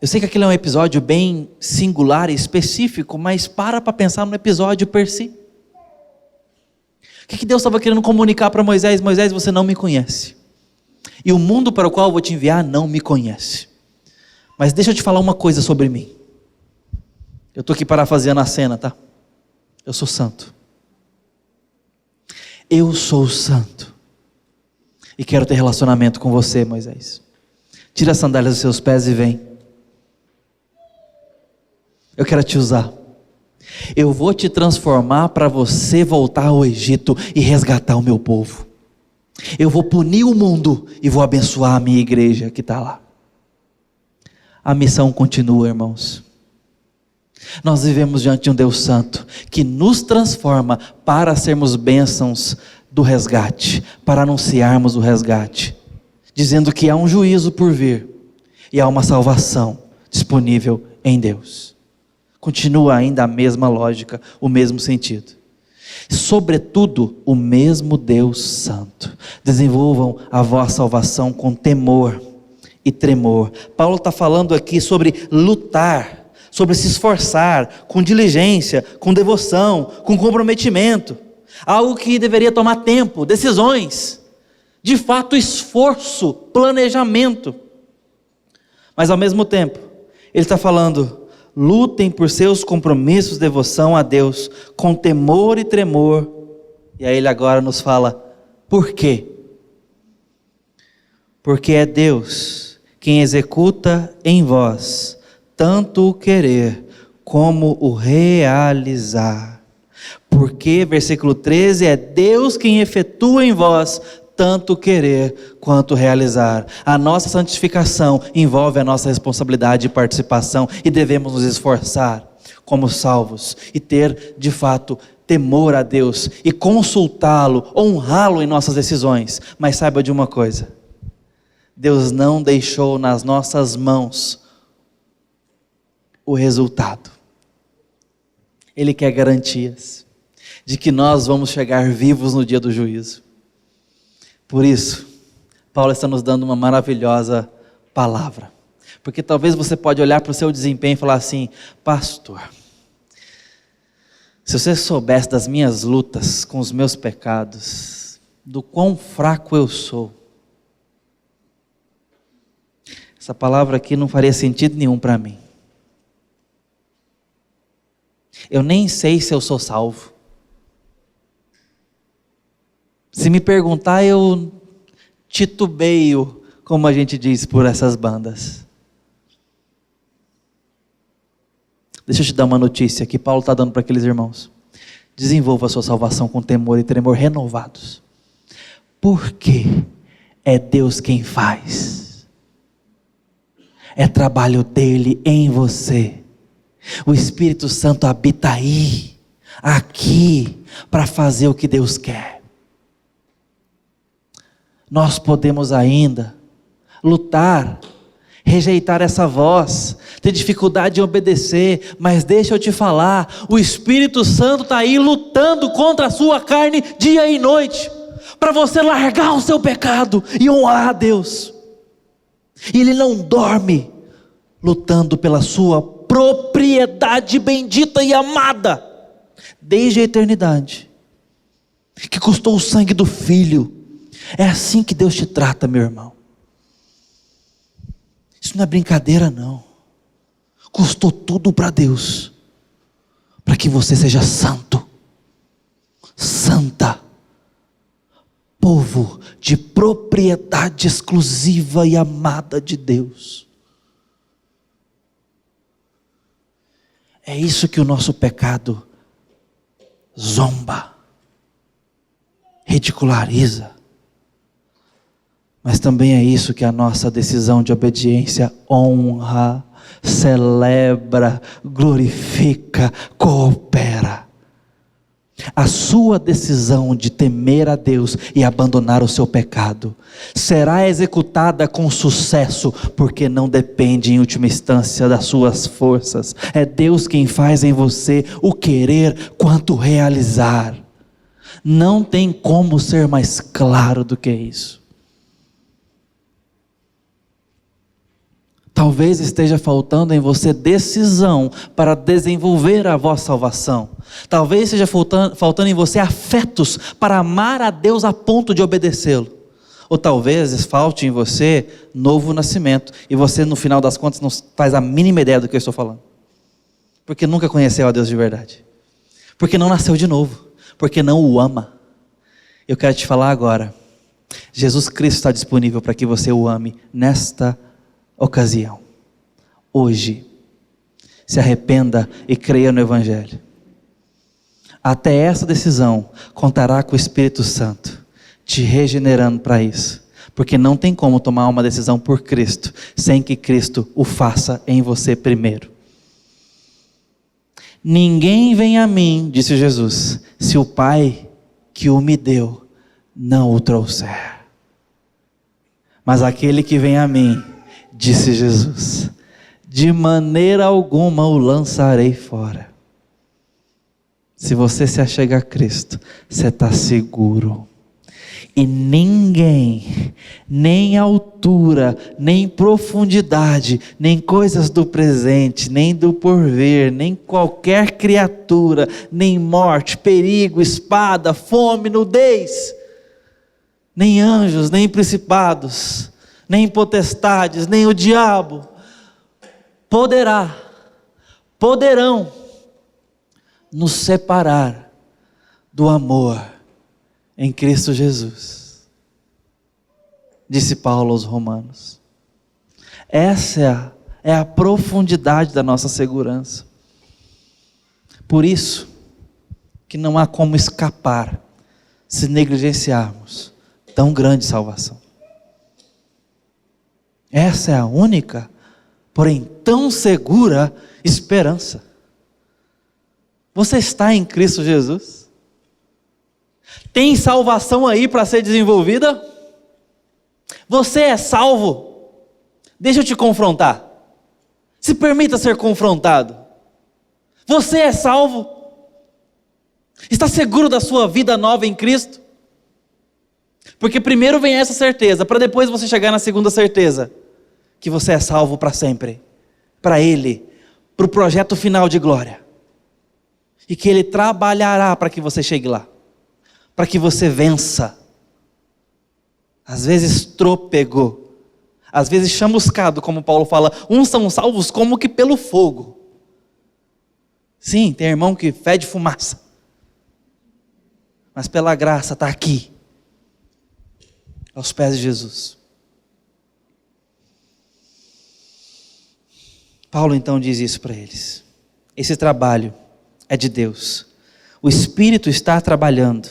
A: Eu sei que aquele é um episódio bem singular e específico, mas para pensar no episódio per si. O que Deus estava querendo comunicar para Moisés? Moisés, você não me conhece. E o mundo para o qual eu vou te enviar não me conhece. Mas deixa eu te falar uma coisa sobre mim. Eu estou aqui parafraseando a cena, tá? Eu sou santo. Eu sou santo. E quero ter relacionamento com você, Moisés. Tira as sandálias dos seus pés e vem. Eu quero te usar. Eu vou te transformar para você voltar ao Egito e resgatar o meu povo. Eu vou punir o mundo e vou abençoar a minha igreja que está lá. A missão continua, irmãos. Nós vivemos diante de um Deus santo que nos transforma para sermos bênçãos do resgate, para anunciarmos o resgate, dizendo que há um juízo por vir e há uma salvação disponível em Deus. Continua ainda a mesma lógica, o mesmo sentido. Sobretudo, o mesmo Deus santo. Desenvolvam a vossa salvação com temor e tremor. Paulo está falando aqui sobre lutar, sobre se esforçar, com diligência, com devoção, com comprometimento. Algo que deveria tomar tempo, decisões, de fato esforço, planejamento. Mas ao mesmo tempo, ele está falando: lutem por seus compromissos, devoção a Deus, com temor e tremor. E aí ele agora nos fala, por quê? Porque é Deus quem executa em vós, tanto o querer, como o realizar. Porque, versículo 13, é Deus quem efetua em vós, tanto querer quanto realizar. A nossa santificação envolve a nossa responsabilidade e participação, e devemos nos esforçar como salvos e ter de fato temor a Deus e consultá-lo, honrá-lo em nossas decisões. Mas saiba de uma coisa: Deus não deixou nas nossas mãos o resultado. Ele quer garantias de que nós vamos chegar vivos no dia do juízo. Por isso, Paulo está nos dando uma maravilhosa palavra. Porque talvez você pode olhar para o seu desempenho e falar assim: pastor, se você soubesse das minhas lutas com os meus pecados, do quão fraco eu sou, essa palavra aqui não faria sentido nenhum para mim. Eu nem sei se eu sou salvo. Se me perguntar, eu titubeio, como a gente diz por essas bandas. Deixa eu te dar uma notícia que Paulo está dando para aqueles irmãos. Desenvolva a sua salvação com temor e tremor renovados. Porque é Deus quem faz. É trabalho dele em você. O Espírito Santo habita aí, aqui, para fazer o que Deus quer. Nós podemos ainda lutar, rejeitar essa voz, ter dificuldade em obedecer, mas deixa eu te falar, o Espírito Santo está aí lutando contra a sua carne dia e noite, para você largar o seu pecado e honrar a Deus. E Ele não dorme lutando pela sua propriedade bendita e amada, desde a eternidade, que custou o sangue do Filho. É assim que Deus te trata, meu irmão. Isso não é brincadeira, não. Custou tudo para Deus, para que você seja santo, santa, povo de propriedade exclusiva e amada de Deus. É isso que o nosso pecado zomba, ridiculariza. Mas também é isso que a nossa decisão de obediência honra, celebra, glorifica, coopera. A sua decisão de temer a Deus e abandonar o seu pecado será executada com sucesso, porque não depende em última instância das suas forças. É Deus quem faz em você o querer quanto realizar. Não tem como ser mais claro do que isso. Talvez esteja faltando em você decisão para desenvolver a vossa salvação. Talvez esteja faltando em você afetos para amar a Deus a ponto de obedecê-lo. Ou talvez falte em você novo nascimento. E você no final das contas não faz a mínima ideia do que eu estou falando. Porque nunca conheceu a Deus de verdade. Porque não nasceu de novo. Porque não o ama. Eu quero te falar agora. Jesus Cristo está disponível para que você o ame nesta ocasião, hoje. Se arrependa e creia no Evangelho. Até essa decisão contará com o Espírito Santo te regenerando para isso, porque não tem como tomar uma decisão por Cristo sem que Cristo o faça em você primeiro. Ninguém vem a mim, disse Jesus, se o Pai que o me deu não o trouxer. Mas aquele que vem a mim, disse Jesus, de maneira alguma o lançarei fora. Se você se achega a Cristo, você está seguro. E ninguém, nem altura, nem profundidade, nem coisas do presente, nem do porvir, nem qualquer criatura, nem morte, perigo, espada, fome, nudez, nem anjos, nem principados, nem potestades, nem o diabo poderão nos separar do amor em Cristo Jesus, disse Paulo aos Romanos. Essa é a profundidade da nossa segurança. Por isso que não há como escapar se negligenciarmos tão grande salvação. Essa é a única, porém tão segura esperança. Você está em Cristo Jesus? Tem salvação aí para ser desenvolvida? Você é salvo? Deixa eu te confrontar. Se permita ser confrontado. Você é salvo? Está seguro da sua vida nova em Cristo? Porque primeiro vem essa certeza, para depois você chegar na segunda certeza, que você é salvo para sempre, para Ele, para o projeto final de glória, e que Ele trabalhará para que você chegue lá, para que você vença, às vezes trôpego, às vezes chamuscado, como Paulo fala, uns são salvos como que pelo fogo. Sim, tem irmão que fede fumaça, mas pela graça está aqui, aos pés de Jesus. Paulo então diz isso para eles. Esse trabalho é de Deus. O Espírito está trabalhando,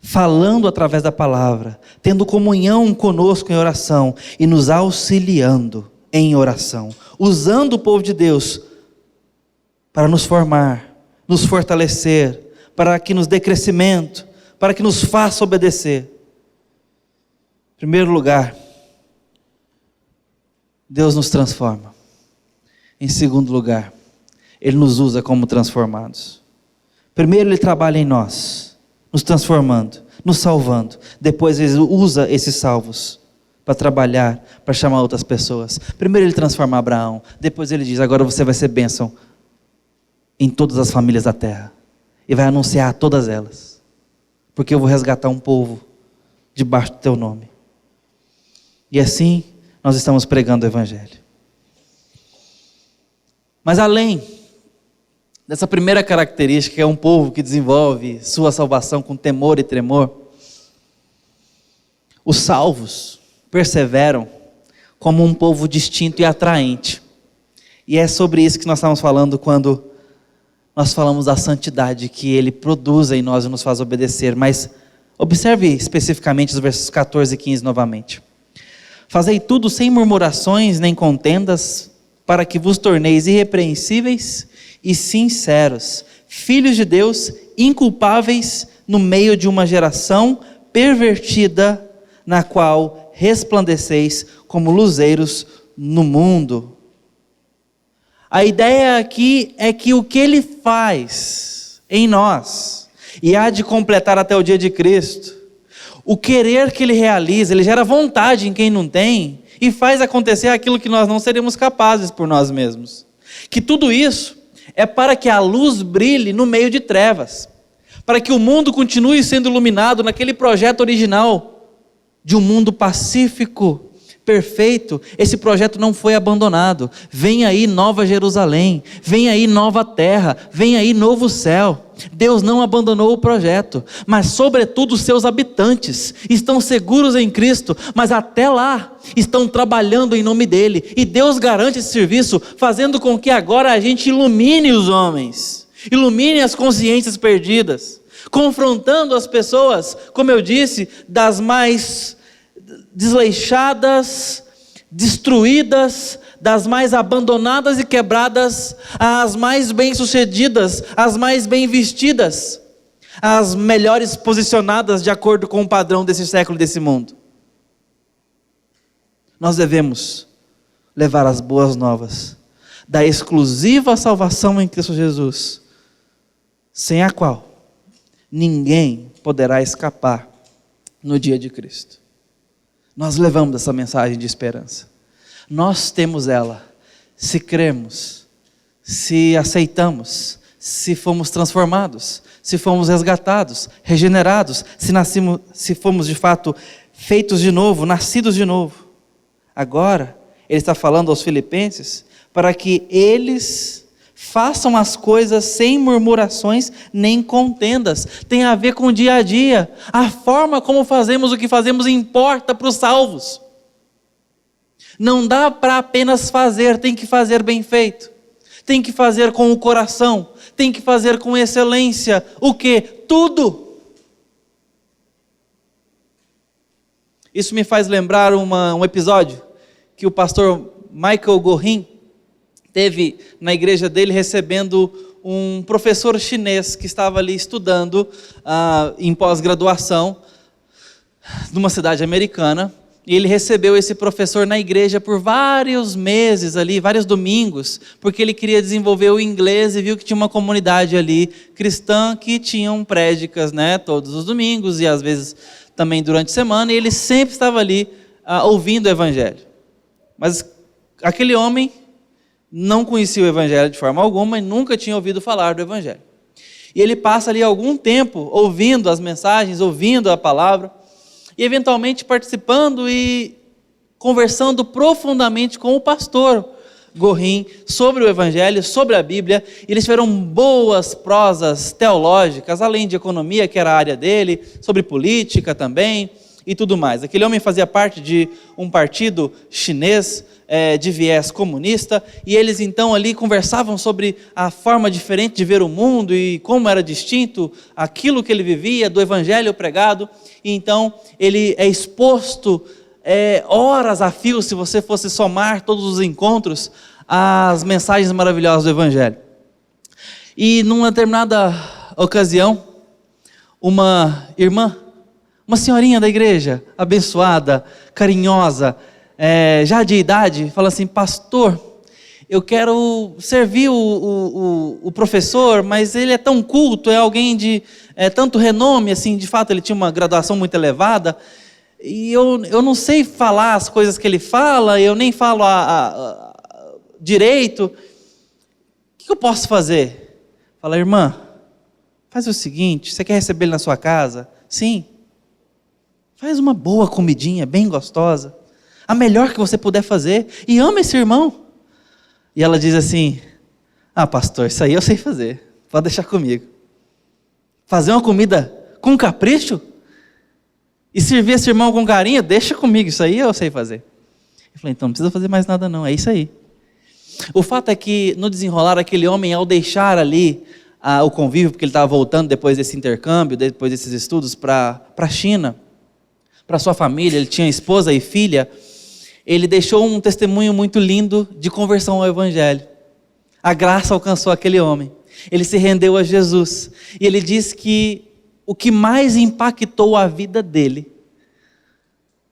A: falando através da palavra, tendo comunhão conosco em oração e nos auxiliando em oração, usando o povo de Deus para nos formar, nos fortalecer, para que nos dê crescimento, para que nos faça obedecer. Em primeiro lugar, Deus nos transforma. Em segundo lugar, Ele nos usa como transformados. Primeiro Ele trabalha em nós, nos transformando, nos salvando. Depois Ele usa esses salvos para trabalhar, para chamar outras pessoas. Primeiro Ele transforma Abraão, depois Ele diz, agora você vai ser bênção em todas as famílias da terra. E vai anunciar a todas elas. Porque eu vou resgatar um povo debaixo do teu nome. E assim nós estamos pregando o Evangelho. Mas além dessa primeira característica, que é um povo que desenvolve sua salvação com temor e tremor, os salvos perseveram como um povo distinto e atraente. E é sobre isso que nós estamos falando quando nós falamos da santidade que Ele produz em nós e nos faz obedecer. Mas observe especificamente os versos 14 e 15 novamente. Fazei tudo sem murmurações nem contendas, para que vos torneis irrepreensíveis e sinceros, filhos de Deus, inculpáveis no meio de uma geração pervertida, na qual resplandeceis como luzeiros no mundo. A ideia aqui é que o que Ele faz em nós, e há de completar até o dia de Cristo, o querer que Ele realiza, Ele gera vontade em quem não tem, e faz acontecer aquilo que nós não seremos capazes por nós mesmos. Que tudo isso é para que a luz brilhe no meio de trevas, para que o mundo continue sendo iluminado naquele projeto original, de um mundo pacífico, perfeito. Esse projeto não foi abandonado. Vem aí Nova Jerusalém, vem aí nova terra, vem aí novo céu. Deus não abandonou o projeto, mas sobretudo os seus habitantes estão seguros em Cristo, mas até lá estão trabalhando em nome dEle, e Deus garante esse serviço, fazendo com que agora a gente ilumine os homens, ilumine as consciências perdidas, confrontando as pessoas, como eu disse, das mais desleixadas, destruídas, das mais abandonadas e quebradas, às mais bem-sucedidas, às mais bem vestidas, às melhores posicionadas de acordo com o padrão desse século, desse mundo. Nós devemos levar as boas novas da exclusiva salvação em Cristo Jesus, sem a qual ninguém poderá escapar no dia de Cristo. Nós levamos essa mensagem de esperança. Nós temos ela, se cremos, se aceitamos, se fomos transformados, se fomos resgatados, regenerados, se fomos de fato feitos de novo, nascidos de novo. Agora, ele está falando aos filipenses para que eles façam as coisas sem murmurações nem contendas. Tem a ver com o dia a dia. A forma como fazemos o que fazemos importa para os salvos. Não dá para apenas fazer, tem que fazer bem feito. Tem que fazer com o coração. Tem que fazer com excelência. O quê? Tudo. Isso me faz lembrar um episódio que o pastor Michael Gorin teve na igreja dele recebendo um professor chinês que estava ali estudando em pós-graduação numa cidade americana, e ele recebeu esse professor na igreja por vários meses ali, vários domingos, porque ele queria desenvolver o inglês e viu que tinha uma comunidade ali cristã que tinham prédicas, né, todos os domingos e às vezes também durante a semana, e ele sempre estava ali ouvindo o evangelho. Mas aquele homem não conhecia o evangelho de forma alguma e nunca tinha ouvido falar do evangelho. E ele passa ali algum tempo ouvindo as mensagens, ouvindo a palavra, e eventualmente participando e conversando profundamente com o pastor Gorin sobre o evangelho, sobre a Bíblia. E eles tiveram boas prosas teológicas, além de economia, que era a área dele, sobre política também e tudo mais. Aquele homem fazia parte de um partido chinês de viés comunista, e eles então ali conversavam sobre a forma diferente de ver o mundo e como era distinto aquilo que ele vivia do evangelho pregado. E então ele é exposto horas a fio, se você fosse somar todos os encontros, às mensagens maravilhosas do evangelho. E numa determinada ocasião, uma irmã, uma senhorinha da igreja, abençoada, carinhosa, já de idade, fala assim: pastor, eu quero servir o professor, mas ele é tão culto, é alguém de tanto renome, assim, de fato ele tinha uma graduação muito elevada, e eu não sei falar as coisas que ele fala, eu nem falo direito, o que eu posso fazer? Fala: irmã, faz o seguinte, você quer receber ele na sua casa? Sim. Faz uma boa comidinha, bem gostosa, a melhor que você puder fazer, e ama esse irmão. E ela diz assim: ah, pastor, isso aí eu sei fazer, pode deixar comigo. Fazer uma comida com capricho e servir esse irmão com carinho, deixa comigo, isso aí eu sei fazer. Eu falei: então não precisa fazer mais nada não, é isso aí. O fato é que no desenrolar, aquele homem, ao deixar ali o convívio, porque ele estava voltando depois desse intercâmbio, depois desses estudos para a China, para sua família, ele tinha esposa e filha, ele deixou um testemunho muito lindo de conversão ao Evangelho. A graça alcançou aquele homem, ele se rendeu a Jesus, e ele diz que o que mais impactou a vida dele,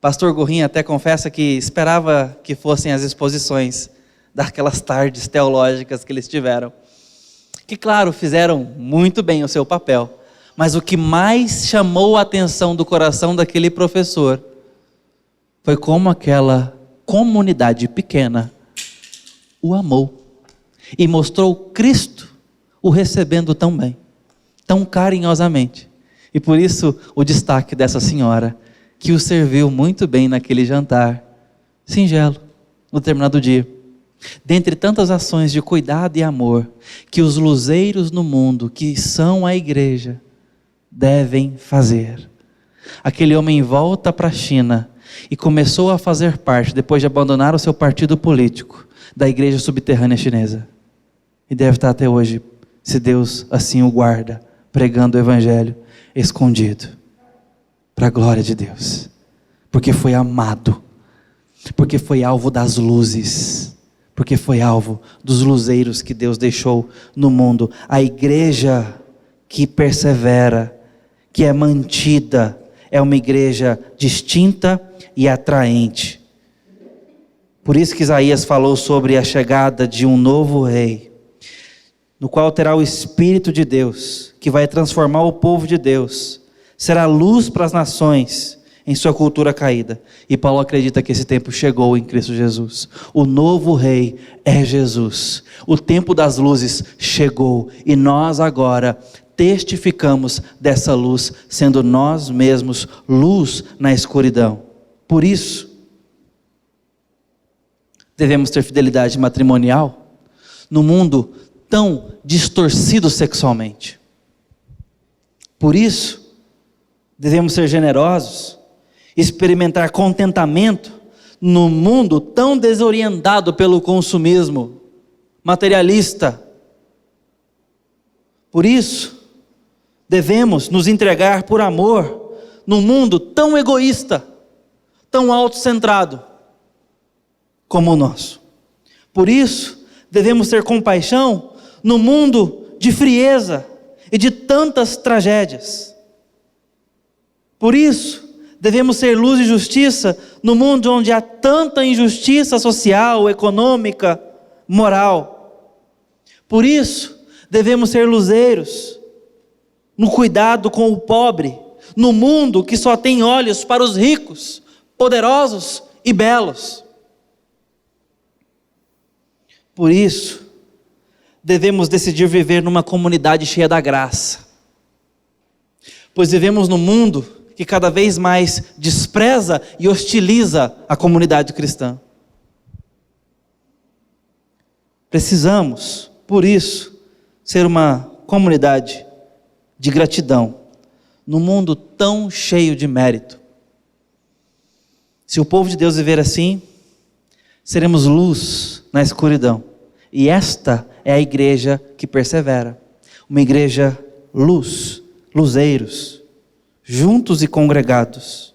A: pastor Gorrinha até confessa que esperava que fossem as exposições daquelas tardes teológicas que eles tiveram, que claro, fizeram muito bem o seu papel, mas o que mais chamou a atenção do coração daquele professor foi como aquela comunidade pequena o amou e mostrou Cristo o recebendo tão bem, tão carinhosamente. E por isso o destaque dessa senhora, que o serviu muito bem naquele jantar singelo, no determinado dia. Dentre tantas ações de cuidado e amor que os luzeiros no mundo, que são a igreja, devem fazer, aquele homem volta para a China e começou a fazer parte, depois de abandonar o seu partido político, da igreja subterrânea chinesa, e deve estar até hoje, se Deus assim o guarda, pregando o evangelho escondido, para a glória de Deus, porque foi amado, porque foi alvo das luzes, porque foi alvo dos luzeiros que Deus deixou no mundo. A igreja que persevera, que é mantida, é uma igreja distinta e atraente. Por isso que Isaías falou sobre a chegada de um novo rei, no qual terá o Espírito de Deus, que vai transformar o povo de Deus, será luz para as nações em sua cultura caída. E Paulo acredita que esse tempo chegou em Cristo Jesus. O novo rei é Jesus. O tempo das luzes chegou e nós agora testificamos dessa luz, sendo nós mesmos luz na escuridão. Por isso, devemos ter fidelidade matrimonial no mundo tão distorcido sexualmente. Por isso, devemos ser generosos, experimentar contentamento no mundo tão desorientado pelo consumismo materialista. Por isso, devemos nos entregar por amor num mundo tão egoísta, tão autocentrado como o nosso. Por isso, devemos ter compaixão no mundo de frieza e de tantas tragédias. Por isso, devemos ser luz e justiça no mundo onde há tanta injustiça social, econômica, moral. Por isso, devemos ser luzeiros no cuidado com o pobre, no mundo que só tem olhos para os ricos, poderosos e belos. Por isso, devemos decidir viver numa comunidade cheia da graça, pois vivemos num mundo que cada vez mais despreza e hostiliza a comunidade cristã. Precisamos, por isso, ser uma comunidade de gratidão, num mundo tão cheio de mérito. Se o povo de Deus viver assim, seremos luz na escuridão. E esta é a igreja que persevera. Uma igreja luz, luzeiros, juntos e congregados,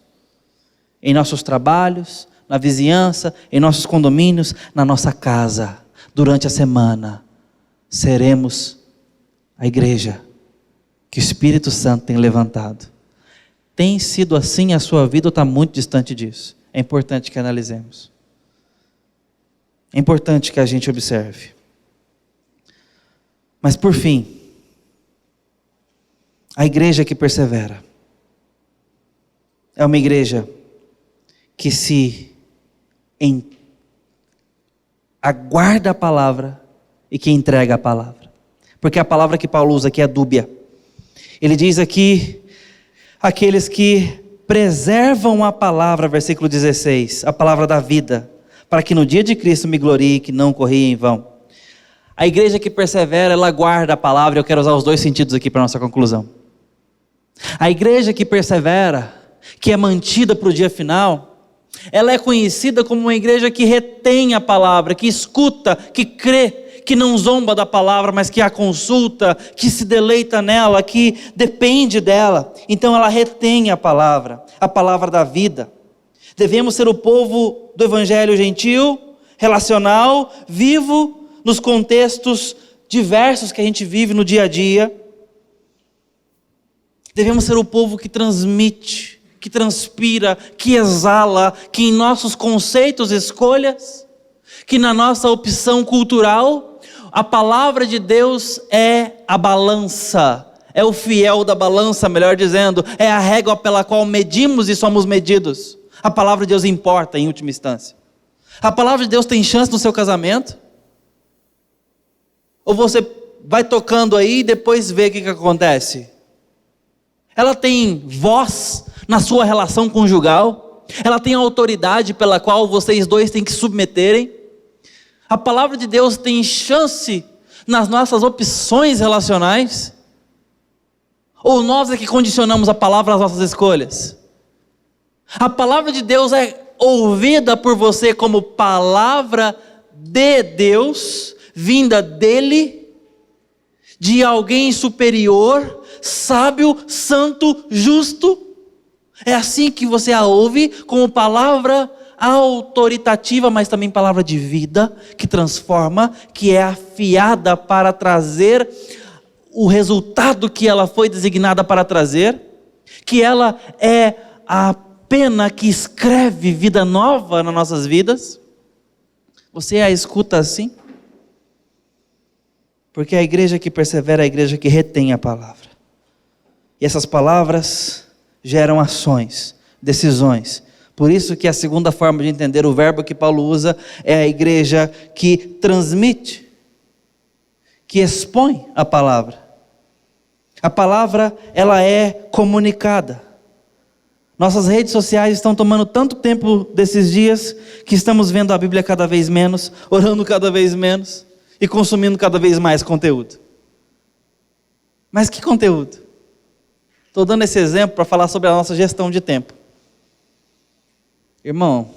A: em nossos trabalhos, na vizinhança, em nossos condomínios, na nossa casa, durante a semana, seremos a igreja que o Espírito Santo tem levantado. Tem sido assim a sua vida ou está muito distante disso? É importante que analisemos. É importante que a gente observe. Mas por fim, a igreja que persevera é uma igreja que aguarda a palavra e que entrega a palavra. Porque a palavra que Paulo usa aqui é dúbia. Ele diz aqui, aqueles que preservam a palavra, versículo 16, a palavra da vida, para que no dia de Cristo me glorie, que não corri em vão. A igreja que persevera, ela guarda a palavra. Eu quero usar os dois sentidos aqui para a nossa conclusão. A igreja que persevera, que é mantida para o dia final, ela é conhecida como uma igreja que retém a palavra, que escuta, que crê, que não zomba da palavra, mas que a consulta, que se deleita nela, que depende dela. Então ela retém a palavra da vida. Devemos ser o povo do evangelho gentil, relacional, vivo, nos contextos diversos que a gente vive no dia a dia. Devemos ser o povo que transmite, que transpira, que exala, que em nossos conceitos, escolhas, que na nossa opção cultural, a palavra de Deus é a balança, é o fiel da balança, melhor dizendo, é a régua pela qual medimos e somos medidos. A palavra de Deus importa em última instância. A palavra de Deus tem chance no seu casamento? Ou você vai tocando aí e depois vê o que acontece? Ela tem voz na sua relação conjugal? Ela tem autoridade pela qual vocês dois têm que submeterem? A palavra de Deus tem chance nas nossas opções relacionais? Ou nós é que condicionamos a palavra às nossas escolhas? A palavra de Deus é ouvida por você como palavra de Deus, vinda dele, de alguém superior, sábio, santo, justo. É assim que você a ouve, como palavra autoritativa, mas também palavra de vida, que transforma, que é afiada para trazer o resultado que ela foi designada para trazer, que ela é a pena que escreve vida nova nas nossas vidas. Você a escuta assim? Porque a igreja que persevera é a igreja que retém a palavra. E essas palavras geram ações, decisões. Por isso que a segunda forma de entender o verbo que Paulo usa é a igreja que transmite, que expõe a palavra. A palavra, ela é comunicada. Nossas redes sociais estão tomando tanto tempo desses dias que estamos vendo a Bíblia cada vez menos, orando cada vez menos e consumindo cada vez mais conteúdo. Mas que conteúdo? Estou dando esse exemplo para falar sobre a nossa gestão de tempo. Irmão,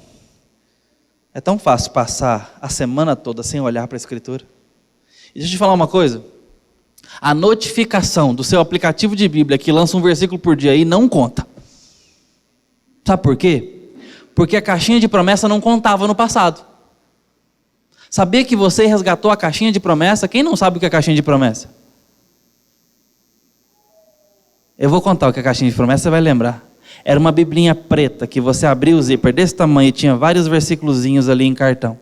A: é tão fácil passar a semana toda sem olhar para a Escritura. E deixa eu te falar uma coisa. A notificação do seu aplicativo de Bíblia que lança um versículo por dia aí não conta. Sabe por quê? Porque a caixinha de promessa não contava no passado. Sabia que você resgatou a caixinha de promessa? Quem não sabe o que é caixinha de promessa? Eu vou contar o que é caixinha de promessa, você vai lembrar. Era uma biblinha preta que você abria o zíper desse tamanho e tinha vários versículozinhos ali em cartão.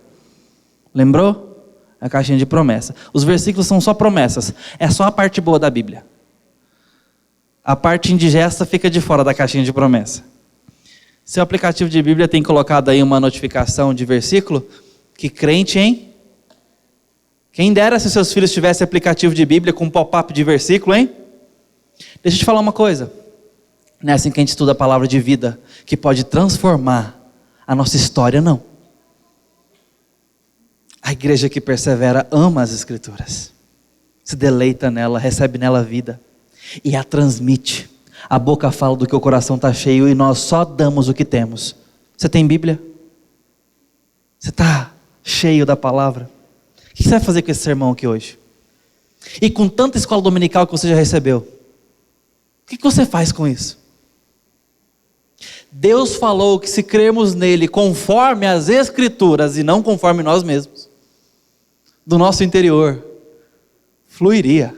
A: Lembrou? A caixinha de promessa. Os versículos são só promessas. É só a parte boa da Bíblia. A parte indigesta fica de fora da caixinha de promessa. Seu aplicativo de Bíblia tem colocado aí uma notificação de versículo? Que crente, hein? Quem dera se seus filhos tivessem aplicativo de Bíblia com pop-up de versículo, hein? Deixa eu te falar uma coisa. Não é assim que a gente estuda a palavra de vida, que pode transformar a nossa história, não. A igreja que persevera ama as Escrituras, se deleita nela, recebe nela vida e a transmite. A boca fala do que o coração está cheio e nós só damos o que temos. Você tem Bíblia? Você está cheio da palavra? O que você vai fazer com esse sermão aqui hoje? E com tanta escola dominical que você já recebeu, o que você faz com isso? Deus falou que se crermos nele conforme as Escrituras e não conforme nós mesmos, do nosso interior fluiria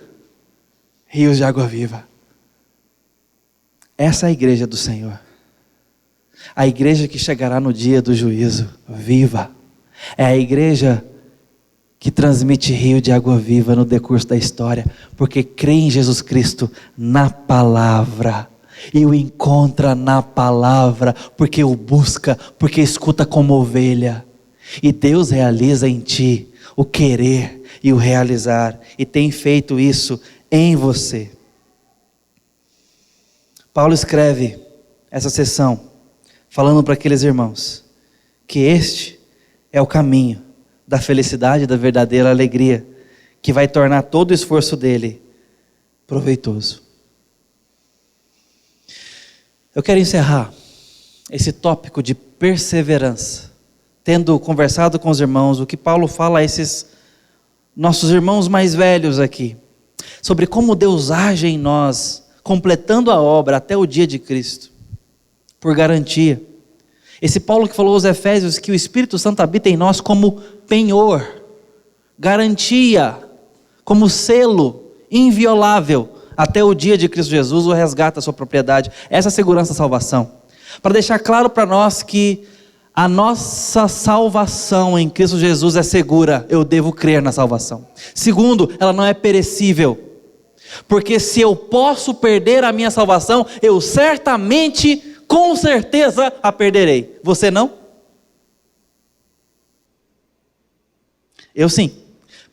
A: rios de água viva. Essa é a igreja do Senhor. A igreja que chegará no dia do juízo viva. É a igreja que transmite rio de água viva no decurso da história, porque crê em Jesus Cristo na palavra, e o encontra na palavra, porque o busca, porque escuta como ovelha, e Deus realiza em ti o querer e o realizar, e tem feito isso em você. Paulo escreve essa sessão falando para aqueles irmãos que este é o caminho da felicidade, da verdadeira alegria, que vai tornar todo o esforço dele proveitoso. Eu quero encerrar esse tópico de perseverança, tendo conversado com os irmãos, o que Paulo fala a esses nossos irmãos mais velhos aqui, sobre como Deus age em nós, completando a obra até o dia de Cristo, por garantia. Esse Paulo que falou aos Efésios que o Espírito Santo habita em nós como penhor, garantia, como selo inviolável, até o dia de Cristo Jesus, o resgate da sua propriedade. Essa é a segurança da salvação. Para deixar claro para nós que a nossa salvação em Cristo Jesus é segura, eu devo crer na salvação. Segundo, ela não é perecível, porque se eu posso perder a minha salvação, eu certamente, com certeza, a perderei. Você não? Eu sim.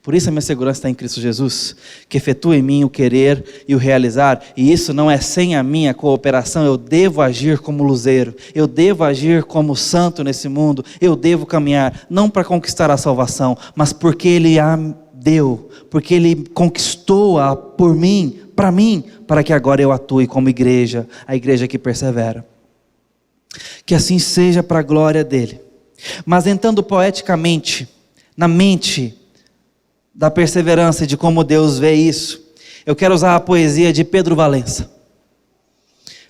A: Por isso a minha segurança está em Cristo Jesus, que efetua em mim o querer e o realizar, e isso não é sem a minha cooperação. Eu devo agir como luzeiro, eu devo agir como santo nesse mundo, eu devo caminhar, não para conquistar a salvação, mas porque Ele a deu, porque Ele conquistou-a por mim, para que agora eu atue como igreja, a igreja que persevera. Que assim seja para a glória dEle. Mas entrando poeticamente na mente da perseverança e de como Deus vê isso, eu quero usar a poesia de Pedro Valença.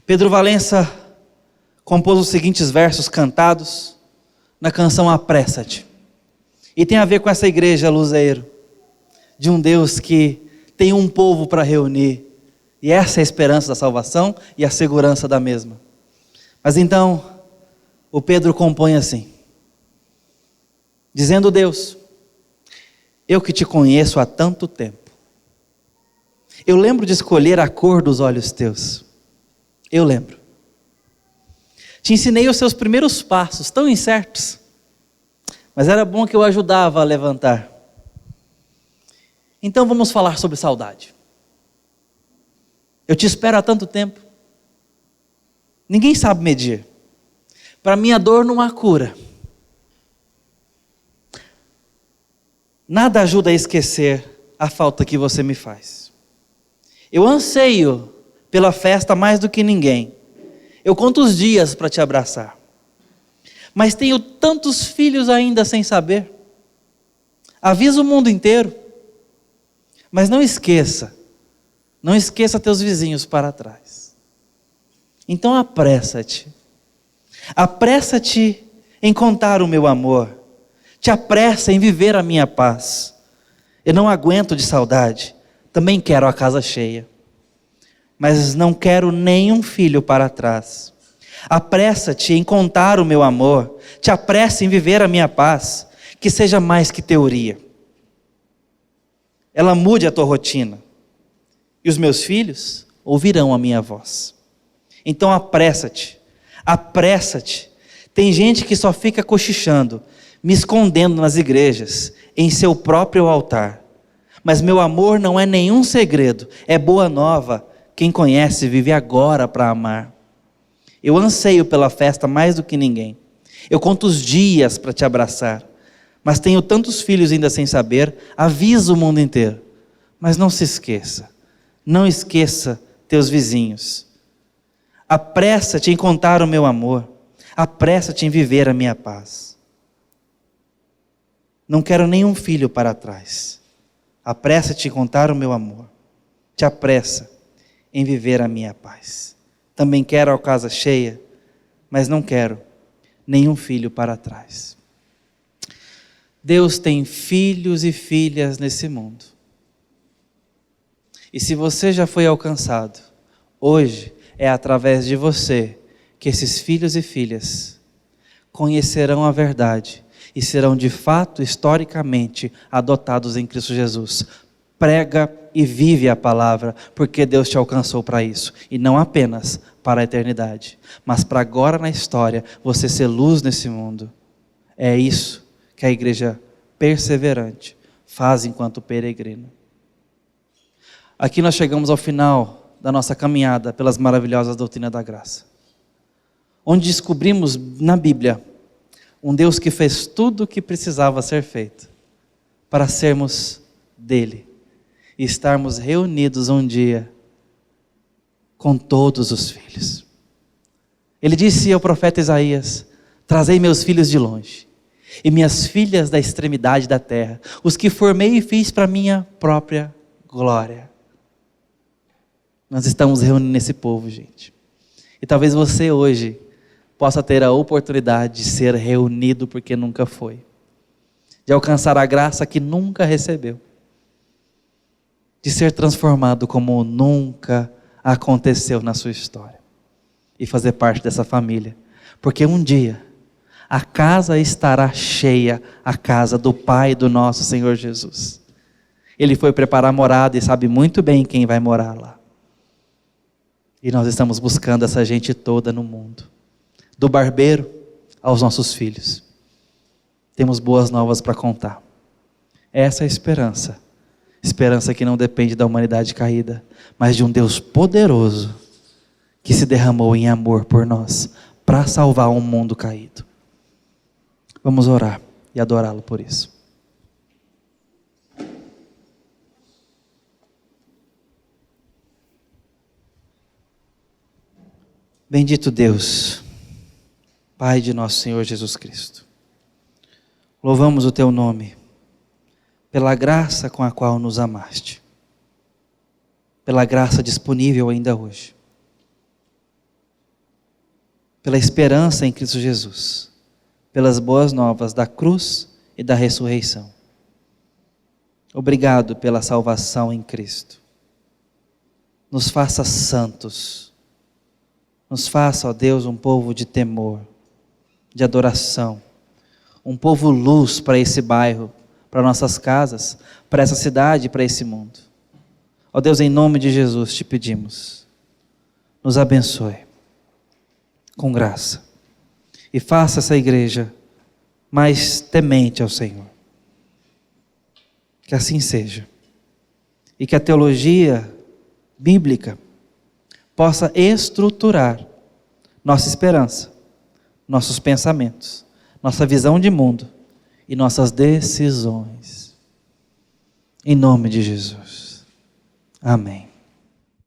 A: Pedro Valença compôs os seguintes versos cantados na canção Apressa-te, e tem a ver com essa igreja luzeiro, de um Deus que tem um povo para reunir, e essa é a esperança da salvação e a segurança da mesma. Mas então, o Pedro compõe assim, dizendo: Deus, eu que te conheço há tanto tempo, eu lembro de escolher a cor dos olhos teus, eu lembro. Te ensinei os seus primeiros passos, tão incertos, mas era bom que eu ajudava a levantar. Então vamos falar sobre saudade. Eu te espero há tanto tempo, ninguém sabe medir. Para mim a dor não há cura. Nada ajuda a esquecer a falta que você me faz. Eu anseio pela festa mais do que ninguém. Eu conto os dias para te abraçar. Mas tenho tantos filhos ainda sem saber. Avisa o mundo inteiro. Mas não esqueça teus vizinhos para trás. Então apressa-te. Apressa-te em contar o meu amor. Te apressa em viver a minha paz. Eu não aguento de saudade. Também quero a casa cheia. Mas não quero nenhum filho para trás. Apressa-te em contar o meu amor. Te apressa em viver a minha paz. Que seja mais que teoria. Ela mude a tua rotina. E os meus filhos ouvirão a minha voz. Então apressa-te. Apressa-te. Tem gente que só fica cochichando, me escondendo nas igrejas, em seu próprio altar. Mas meu amor não é nenhum segredo, é boa nova. Quem conhece vive agora para amar. Eu anseio pela festa mais do que ninguém. Eu conto os dias para te abraçar. Mas tenho tantos filhos ainda sem saber, aviso o mundo inteiro. Mas não se esqueça, não esqueça teus vizinhos. Apressa-te em contar o meu amor. Apressa-te em viver a minha paz. Não quero nenhum filho para trás. Apressa-te em contar o meu amor. Te apressa em viver a minha paz. Também quero a casa cheia, mas não quero nenhum filho para trás. Deus tem filhos e filhas nesse mundo. E se você já foi alcançado, hoje é através de você que esses filhos e filhas conhecerão a verdade e serão de fato, historicamente, adotados em Cristo Jesus. Prega e vive a palavra, porque Deus te alcançou para isso, e não apenas para a eternidade, mas para agora na história, você ser luz nesse mundo. É isso que a igreja perseverante faz enquanto peregrina. Aqui nós chegamos ao final da nossa caminhada pelas maravilhosas doutrinas da graça. onde descobrimos na Bíblia um Deus que fez tudo o que precisava ser feito para sermos dele e estarmos reunidos um dia com todos os filhos. Ele disse ao profeta Isaías: trazei meus filhos de longe e minhas filhas da extremidade da terra, os que formei e fiz para minha própria glória. Nós estamos reunindo esse povo, gente. E talvez você hoje possa ter a oportunidade de ser reunido porque nunca foi, de alcançar a graça que nunca recebeu, de ser transformado como nunca aconteceu na sua história e fazer parte dessa família, porque um dia a casa estará cheia, a casa do Pai do nosso Senhor Jesus. Ele foi preparar morada e sabe muito bem quem vai morar lá. E nós estamos buscando essa gente toda no mundo, do barbeiro aos nossos filhos. Temos boas novas para contar. Essa é a esperança. Esperança que não depende da humanidade caída, mas de um Deus poderoso que se derramou em amor por nós para salvar um mundo caído. Vamos orar e adorá-lo por isso. Bendito Deus, Pai de nosso Senhor Jesus Cristo. Louvamos o Teu nome pela graça com a qual nos amaste, pela graça disponível ainda hoje, pela esperança em Cristo Jesus, pelas boas novas da cruz e da ressurreição. Obrigado pela salvação em Cristo. Nos faça santos. Nos faça, ó Deus, um povo de temor, de adoração. Um povo luz para esse bairro, para nossas casas, para essa cidade e para esse mundo. Ó Deus, em nome de Jesus te pedimos. Nos abençoe com graça. E faça essa igreja mais temente ao Senhor. Que assim seja. E que a teologia bíblica possa estruturar nossa esperança, nossos pensamentos, nossa visão de mundo e nossas decisões. Em nome de Jesus. Amém.